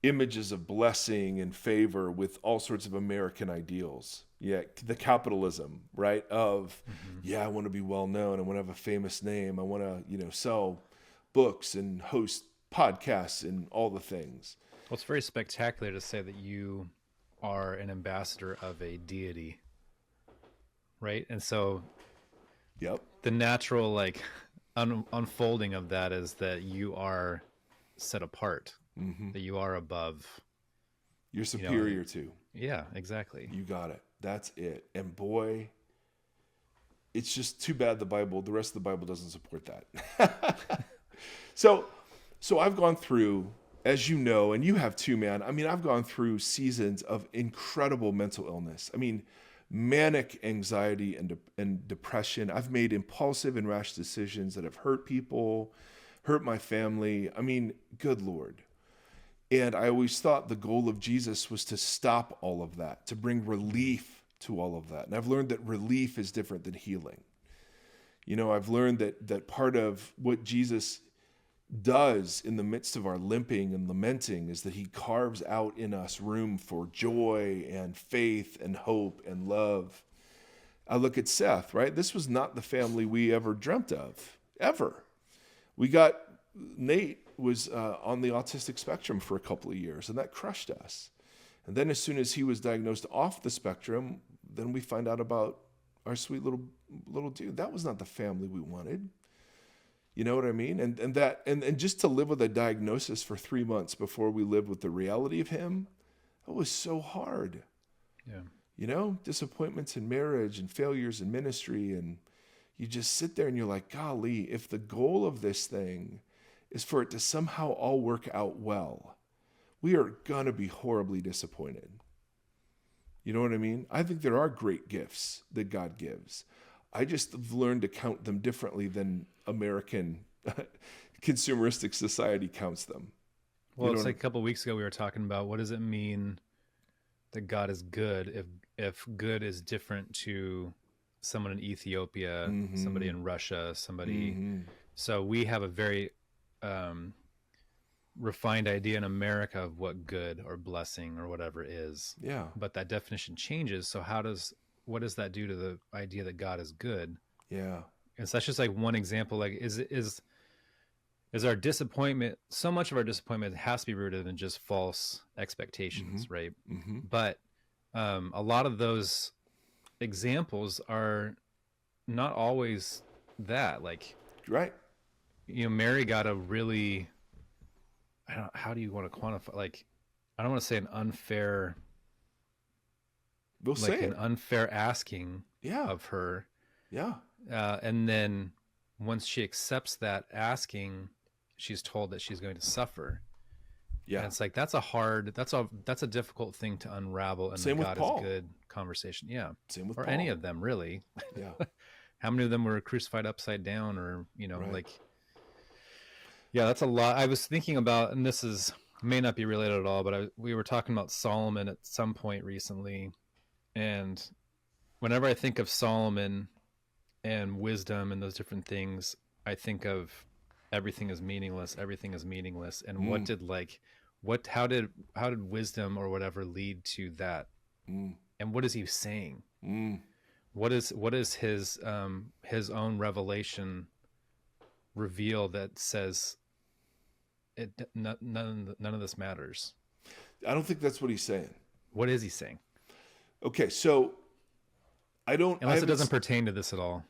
[SPEAKER 2] images of blessing and favor with all sorts of American ideals. Yeah, the capitalism, right? Of, I want to be well known. I want to have a famous name. I want to, sell books and host podcasts and all the things.
[SPEAKER 3] Well, it's very spectacular to say that you are an ambassador of a deity, right? And so the natural unfolding of that is that you are set apart, that you are above.
[SPEAKER 2] You're superior to.
[SPEAKER 3] Yeah, exactly.
[SPEAKER 2] You got it. That's it. And boy, it's just too bad the rest of the Bible doesn't support that. So I've gone through, as you know, and you have too, man. I mean, I've gone through seasons of incredible mental illness. I mean, manic anxiety and depression. I've made impulsive and rash decisions that have hurt people, hurt my family. I mean, good Lord. And I always thought the goal of Jesus was to stop all of that, to bring relief to all of that. And I've learned that relief is different than healing. I've learned that part of what Jesus does in the midst of our limping and lamenting is that he carves out in us room for joy and faith and hope and love. I look at Seth, right? This was not the family we ever dreamt of, ever. Nate was on the autistic spectrum for a couple of years, and that crushed us. And then as soon as he was diagnosed off the spectrum, then we find out about our sweet little dude. That was not the family we wanted. You know what I mean? And just to live with a diagnosis for 3 months before we lived with the reality of him, that was so hard. Yeah. Disappointments in marriage and failures in ministry. And you just sit there and you're like, golly, if the goal of this thing is for it to somehow all work out well, we are going to be horribly disappointed. You know what I mean? I think there are great gifts that God gives. I just have learned to count them differently than American consumeristic society counts them.
[SPEAKER 3] Well, it's like a couple of weeks ago we were talking about what does it mean that God is good if good is different to someone in Ethiopia, somebody in Russia, somebody. So we have a very refined idea in America of what good or blessing or whatever is. Yeah. But that definition changes. So what does that do to the idea that God is good? Yeah. And so that's just like one example. Like is our disappointment, so much of our disappointment has to be rooted in just false expectations, right? But a lot of those examples are not always that. Like, right. Mary got a really, how do you want to quantify? Like, I don't want to say an unfair, an unfair asking of her. Yeah. And then once she accepts that asking, she's told that she's going to suffer.
[SPEAKER 2] Yeah.
[SPEAKER 3] And it's like, that's a difficult thing to unravel in
[SPEAKER 2] Same
[SPEAKER 3] the
[SPEAKER 2] with
[SPEAKER 3] God
[SPEAKER 2] Paul.
[SPEAKER 3] is good conversation. Yeah.
[SPEAKER 2] Same with
[SPEAKER 3] or
[SPEAKER 2] Paul.
[SPEAKER 3] any of them, really.
[SPEAKER 2] Yeah.
[SPEAKER 3] How many of them were crucified upside down, or,
[SPEAKER 2] Right.
[SPEAKER 3] like, yeah, that's a lot. I was thinking about, and may not be related at all, but we were talking about Solomon at some point recently. And whenever I think of Solomon and wisdom and those different things, I think of everything is meaningless. Everything is meaningless. And how did wisdom or whatever lead to that? And what is he saying? What is his own revelation reveal that says none of this matters?
[SPEAKER 2] I don't think that's what he's saying.
[SPEAKER 3] What is he saying?
[SPEAKER 2] Okay, so
[SPEAKER 3] unless it doesn't pertain to this at all.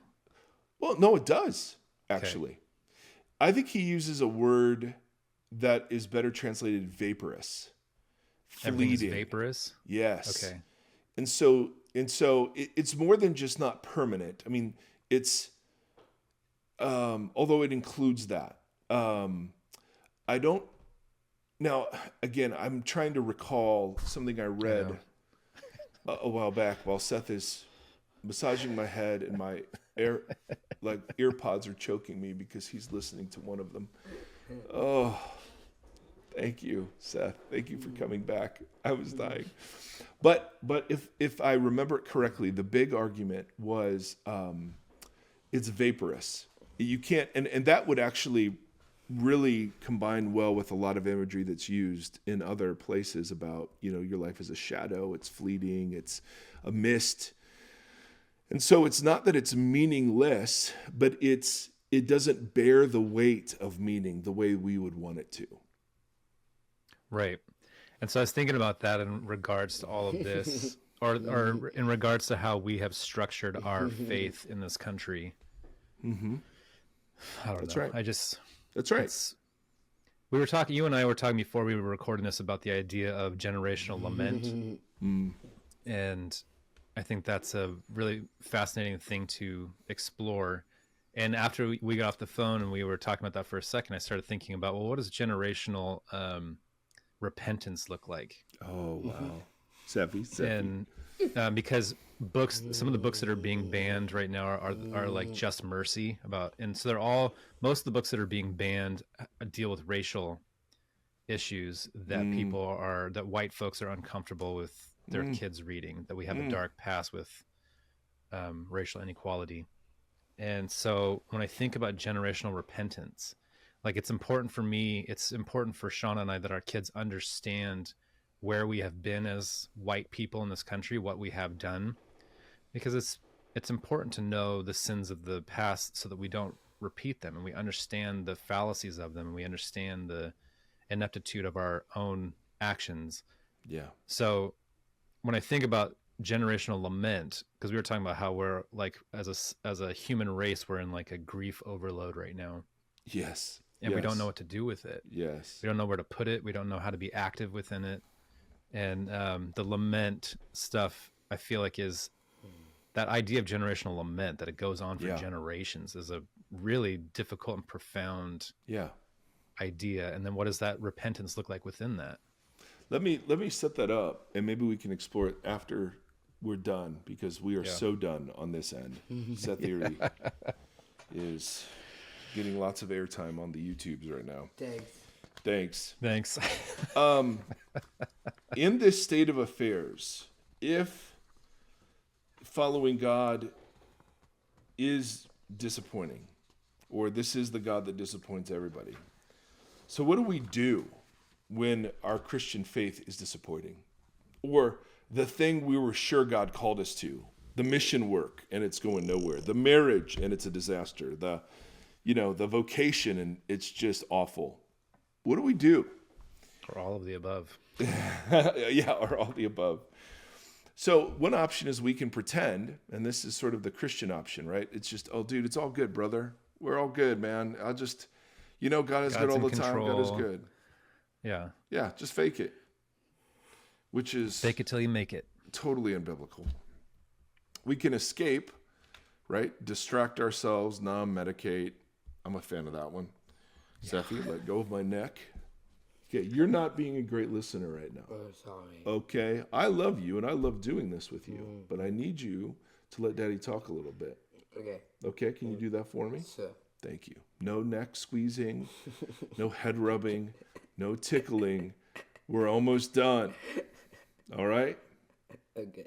[SPEAKER 2] Well, no, it does, actually. Okay. I think he uses a word that is better translated vaporous.
[SPEAKER 3] Everything's vaporous?
[SPEAKER 2] Yes.
[SPEAKER 3] Okay.
[SPEAKER 2] And so it's more than just not permanent. I mean, it's although it includes that. Now, again, I'm trying to recall something I read a while back while Seth is massaging my head and my earpods are choking me because he's listening to one of them. Oh, thank you, Seth. Thank you for coming back. I was dying. But if I remember it correctly, the big argument was it's vaporous. You can't, and that would actually really combine well with a lot of imagery that's used in other places about, your life is a shadow, it's fleeting, it's a mist. And so it's not that it's meaningless, but it doesn't bear the weight of meaning the way we would want it to.
[SPEAKER 3] Right. And so I was thinking about that in regards to all of this, or in regards to how we have structured our faith in this country. Mm-hmm. I don't know.
[SPEAKER 2] That's right. That's right.
[SPEAKER 3] You and I were talking before we were recording this about the idea of generational lament. And I think that's a really fascinating thing to explore. And after we got off the phone and we were talking about that for a second, I started thinking about, well, what does generational repentance look like?
[SPEAKER 2] Oh, wow. Seppi.
[SPEAKER 3] And because some of the books that are being banned right now are like Just Mercy and so most of the books that are being banned deal with racial issues that that white folks are uncomfortable with their kids reading, that we have a dark past with racial inequality. And so when I think about generational repentance, like it's important for me, it's important for Shauna and I that our kids understand where we have been as white people in this country, what we have done, because it's important to know the sins of the past so that we don't repeat them, and we understand the fallacies of them, and we understand the ineptitude of our own actions.
[SPEAKER 2] Yeah.
[SPEAKER 3] So when I think about generational lament, because we were talking about how we're like, as a human race, we're in like a grief overload right now.
[SPEAKER 2] Yes.
[SPEAKER 3] And we don't know what to do with it.
[SPEAKER 2] Yes.
[SPEAKER 3] We don't know where to put it. We don't know how to be active within it. And the lament stuff, I feel like, is that idea of generational lament, that it goes on for generations, is a really difficult and profound idea. And then what does that repentance look like within that?
[SPEAKER 2] Let me set that up, and maybe we can explore it after we're done, because we are so done on this end. Set Theory is getting lots of airtime on the YouTubes right now. Thanks. In this state of affairs, if following God is disappointing, or this is the God that disappoints everybody, so what do we do when our Christian faith is disappointing? Or the thing we were sure God called us to, the mission work, and it's going nowhere, the marriage, and it's a disaster, the vocation, and it's just awful. What do we do?
[SPEAKER 3] Or all of the above.
[SPEAKER 2] Or all the above. So one option is we can pretend, and this is sort of the Christian option, right? It's just, oh, dude, it's all good, brother. We're all good, man. I'll just, God is good all the time. God is good.
[SPEAKER 3] Yeah.
[SPEAKER 2] Yeah, just fake it. Which is...
[SPEAKER 3] fake it till you make it.
[SPEAKER 2] Totally unbiblical. We can escape, right? Distract ourselves, numb, medicate. I'm a fan of that one. Sephi, let go of my neck. Okay, you're not being a great listener right now.
[SPEAKER 1] Oh, sorry.
[SPEAKER 2] Okay, I love you and I love doing this with you, but I need you to let Daddy talk a little bit.
[SPEAKER 1] Okay.
[SPEAKER 2] Okay, can you do that for me?
[SPEAKER 1] Sure.
[SPEAKER 2] Thank you. No neck squeezing, no head rubbing, no tickling. We're almost done. All right?
[SPEAKER 1] Okay.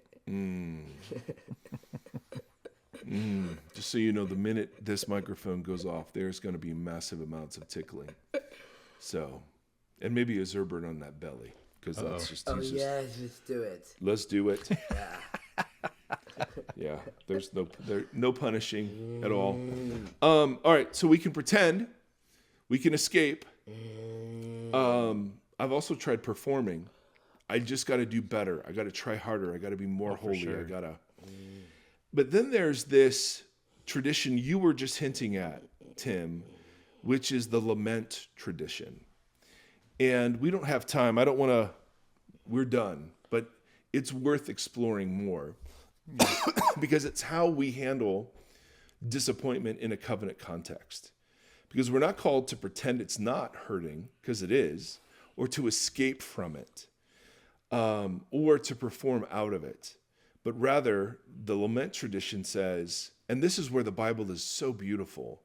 [SPEAKER 2] Just so you know, the minute this microphone goes off, there's going to be massive amounts of tickling. So, and maybe a Zerbert on that belly, because that's just.
[SPEAKER 1] Oh, yes, let's do it.
[SPEAKER 2] Let's do it. Yeah, there's no punishing at all. All right, so we can pretend, we can escape. I've also tried performing. I just got to do better. I got to try harder. I got to be more holy.
[SPEAKER 3] Sure.
[SPEAKER 2] I got to. But then there's this tradition you were just hinting at, Tim, which is the lament tradition. And we don't have time. I don't want to. We're done. But it's worth exploring more. Because it's how we handle disappointment in a covenant context. Because we're not called to pretend it's not hurting, because it is, or to escape from it, or to perform out of it. But rather, the lament tradition says, and this is where the Bible is so beautiful,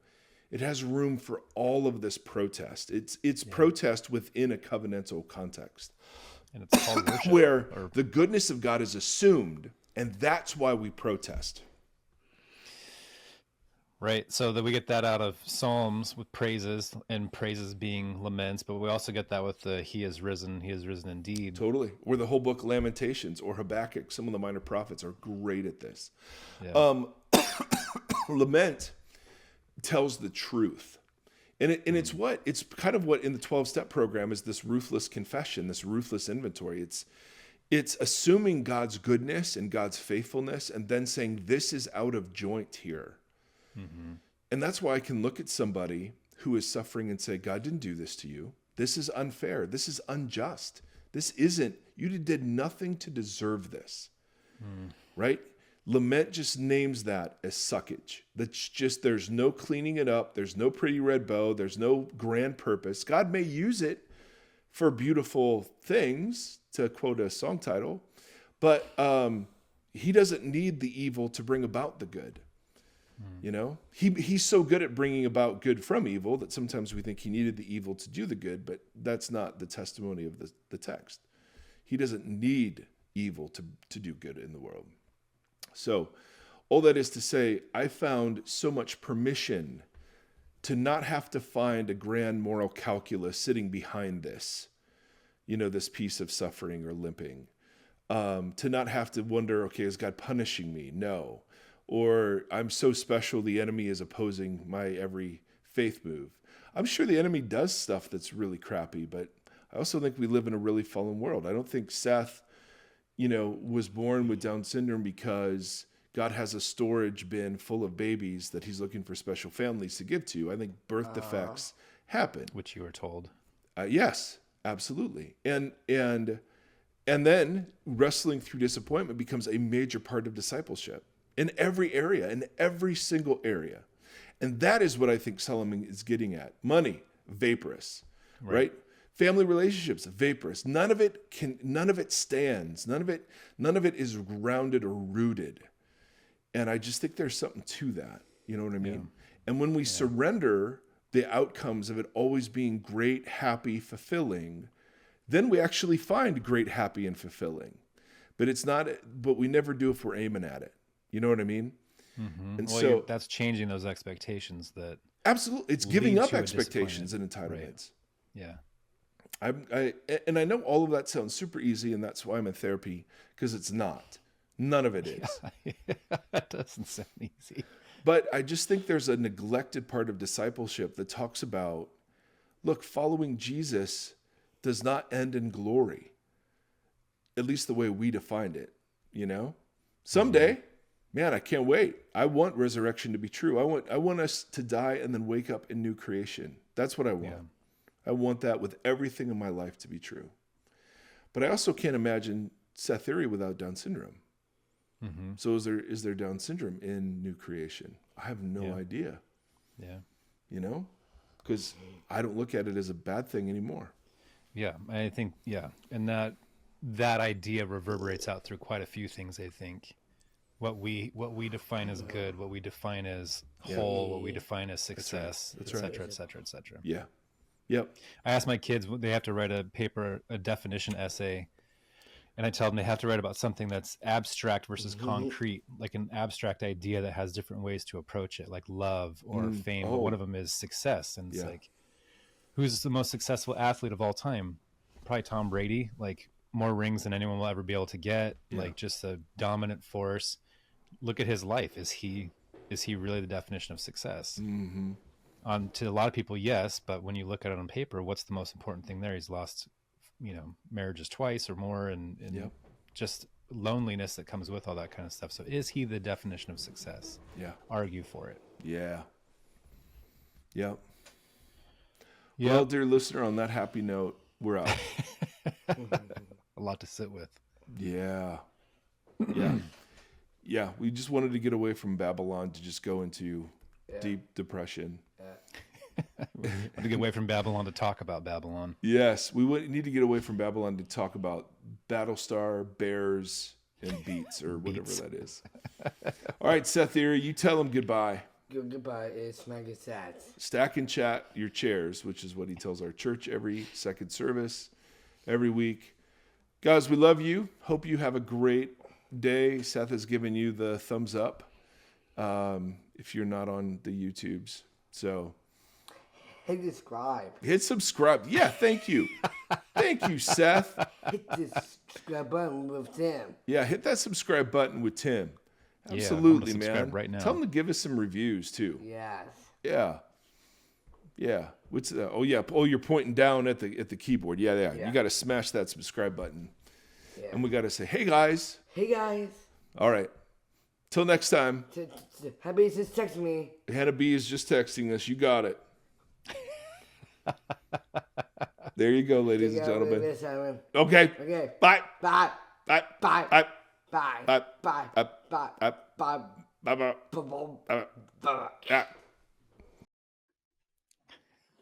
[SPEAKER 2] it has room for all of this protest. It's protest within a covenantal context.
[SPEAKER 3] And it's called worship.
[SPEAKER 2] Where the goodness of God is assumed. And that's why we protest.
[SPEAKER 3] Right. So that we get that out of Psalms with praises, and praises being laments, but we also get that with the he is risen indeed.
[SPEAKER 2] Totally. Or the whole book Lamentations or Habakkuk, some of the minor prophets are great at this.
[SPEAKER 3] Yeah.
[SPEAKER 2] Lament tells the truth. And it's kind of what in the 12-step program is this ruthless confession, this ruthless inventory. It's assuming God's goodness and God's faithfulness and then saying, this is out of joint here. Mm-hmm. And that's why I can look at somebody who is suffering and say, God didn't do this to you. This is unfair. This is unjust. You did nothing to deserve this. Right? Lament just names that as suckage. That's just, there's no cleaning it up. There's no pretty red bow. There's no grand purpose. God may use it for beautiful things, to quote a song title, but he doesn't need the evil to bring about the good. You know, he's so good at bringing about good from evil that sometimes we think he needed the evil to do the good, but that's not the testimony of the text. He doesn't need evil to do good in the world. So all that is to say, I found so much permission to not have to find a grand moral calculus sitting behind this, this piece of suffering or limping, to not have to wonder, okay, is God punishing me? No. Or I'm so special, the enemy is opposing my every faith move. I'm sure the enemy does stuff that's really crappy, but I also think we live in a really fallen world. I don't think Seth, was born with Down syndrome because God has a storage bin full of babies that he's looking for special families to give to. I think birth defects happen.
[SPEAKER 3] Which you were told.
[SPEAKER 2] Yes, absolutely. And then wrestling through disappointment becomes a major part of discipleship in every area, in every single area. And that is what I think Solomon is getting at. Money, vaporous, right? Family relationships, vaporous. None of it stands. None of it is grounded or rooted. And I just think there's something to that. You know what I mean? Yeah. And when we surrender the outcomes of it always being great, happy, fulfilling, then we actually find great, happy, and fulfilling. But we never do if we're aiming at it. You know what I mean?
[SPEAKER 3] Mm-hmm. And so that's changing those expectations that
[SPEAKER 2] absolutely, it's giving up expectations and entitlements.
[SPEAKER 3] Right.
[SPEAKER 2] Yeah. I know all of that sounds super easy, and that's why I'm in therapy, because it's not. None of it is.
[SPEAKER 3] That doesn't sound easy.
[SPEAKER 2] But I just think there's a neglected part of discipleship that talks about, look, following Jesus does not end in glory, at least the way we defined it, Someday, man, I can't wait. I want resurrection to be true. I want us to die and then wake up in new creation. That's what I want. Yeah. I want that with everything in my life to be true. But I also can't imagine Seth theory without Down syndrome. Mm-hmm. So is there Down syndrome in new creation? I have no idea.
[SPEAKER 3] Yeah.
[SPEAKER 2] because I don't look at it as a bad thing anymore.
[SPEAKER 3] Yeah, I think, and that idea reverberates out through quite a few things. I think what we define as good, what we define as whole, what we define as success, et cetera, et cetera, et cetera.
[SPEAKER 2] Yeah. Yep.
[SPEAKER 3] I ask my kids, they have to write a definition essay, and I tell them they have to write about something that's abstract versus concrete, like an abstract idea that has different ways to approach it, like love or fame. But one of them is success, and it's like, who's the most successful athlete of all time? Probably Tom Brady. Like, more rings than anyone will ever be able to get. Like, just a dominant force. Look at his life. Is he really the definition of success? To a lot of people, yes, but when you look at it on paper, what's the most important thing there? He's lost, marriages twice or more, and just loneliness that comes with all that kind of stuff. So is he the definition of success?
[SPEAKER 2] Yeah.
[SPEAKER 3] Argue for it.
[SPEAKER 2] Yeah. Yep. Well, dear listener, on that happy note, we're out.
[SPEAKER 3] A lot to sit with.
[SPEAKER 2] Yeah. Yeah. Yeah. We just wanted to get away from Babylon to just go into deep depression.
[SPEAKER 3] To get away from Babylon to talk about Babylon.
[SPEAKER 2] Yes. We need to get away from Babylon to talk about Battlestar, Bears, and Beats, or whatever that is. All right, Seth Erie, you tell him goodbye.
[SPEAKER 1] Goodbye, it's Maggie Sats.
[SPEAKER 2] Stack and chat your chairs, which is what he tells our church every second service, every week. Guys, we love you. Hope you have a great day. Seth has given you the thumbs up if you're not on the YouTubes. So
[SPEAKER 1] hit subscribe.
[SPEAKER 2] Hit subscribe. Yeah, thank you. Thank you, Seth.
[SPEAKER 1] Hit the subscribe button with Tim.
[SPEAKER 2] Yeah, hit that subscribe button with Tim. Absolutely, man.
[SPEAKER 3] Right now.
[SPEAKER 2] Tell him to give us some reviews too.
[SPEAKER 1] Yes.
[SPEAKER 2] Yeah. Yeah. What's oh yeah. Oh, you're pointing down at the keyboard. Yeah. You got to smash that subscribe button. Yeah. And we got to say, "Hey guys."
[SPEAKER 1] Hey guys.
[SPEAKER 2] All right. Till next time.
[SPEAKER 1] Happy is just texting me.
[SPEAKER 2] Hannah B is just texting us. You got it. There you go, ladies and gentlemen. Okay.
[SPEAKER 1] Okay.
[SPEAKER 2] Bye.
[SPEAKER 1] Bye.
[SPEAKER 2] Bye.
[SPEAKER 1] Bye.
[SPEAKER 2] Bye.
[SPEAKER 1] Bye.
[SPEAKER 2] Bye.
[SPEAKER 1] Bye.
[SPEAKER 2] Bye.
[SPEAKER 1] Bye.
[SPEAKER 2] Bye.
[SPEAKER 1] Bye.
[SPEAKER 2] Bye. Bye.
[SPEAKER 1] Bye.
[SPEAKER 2] Yeah.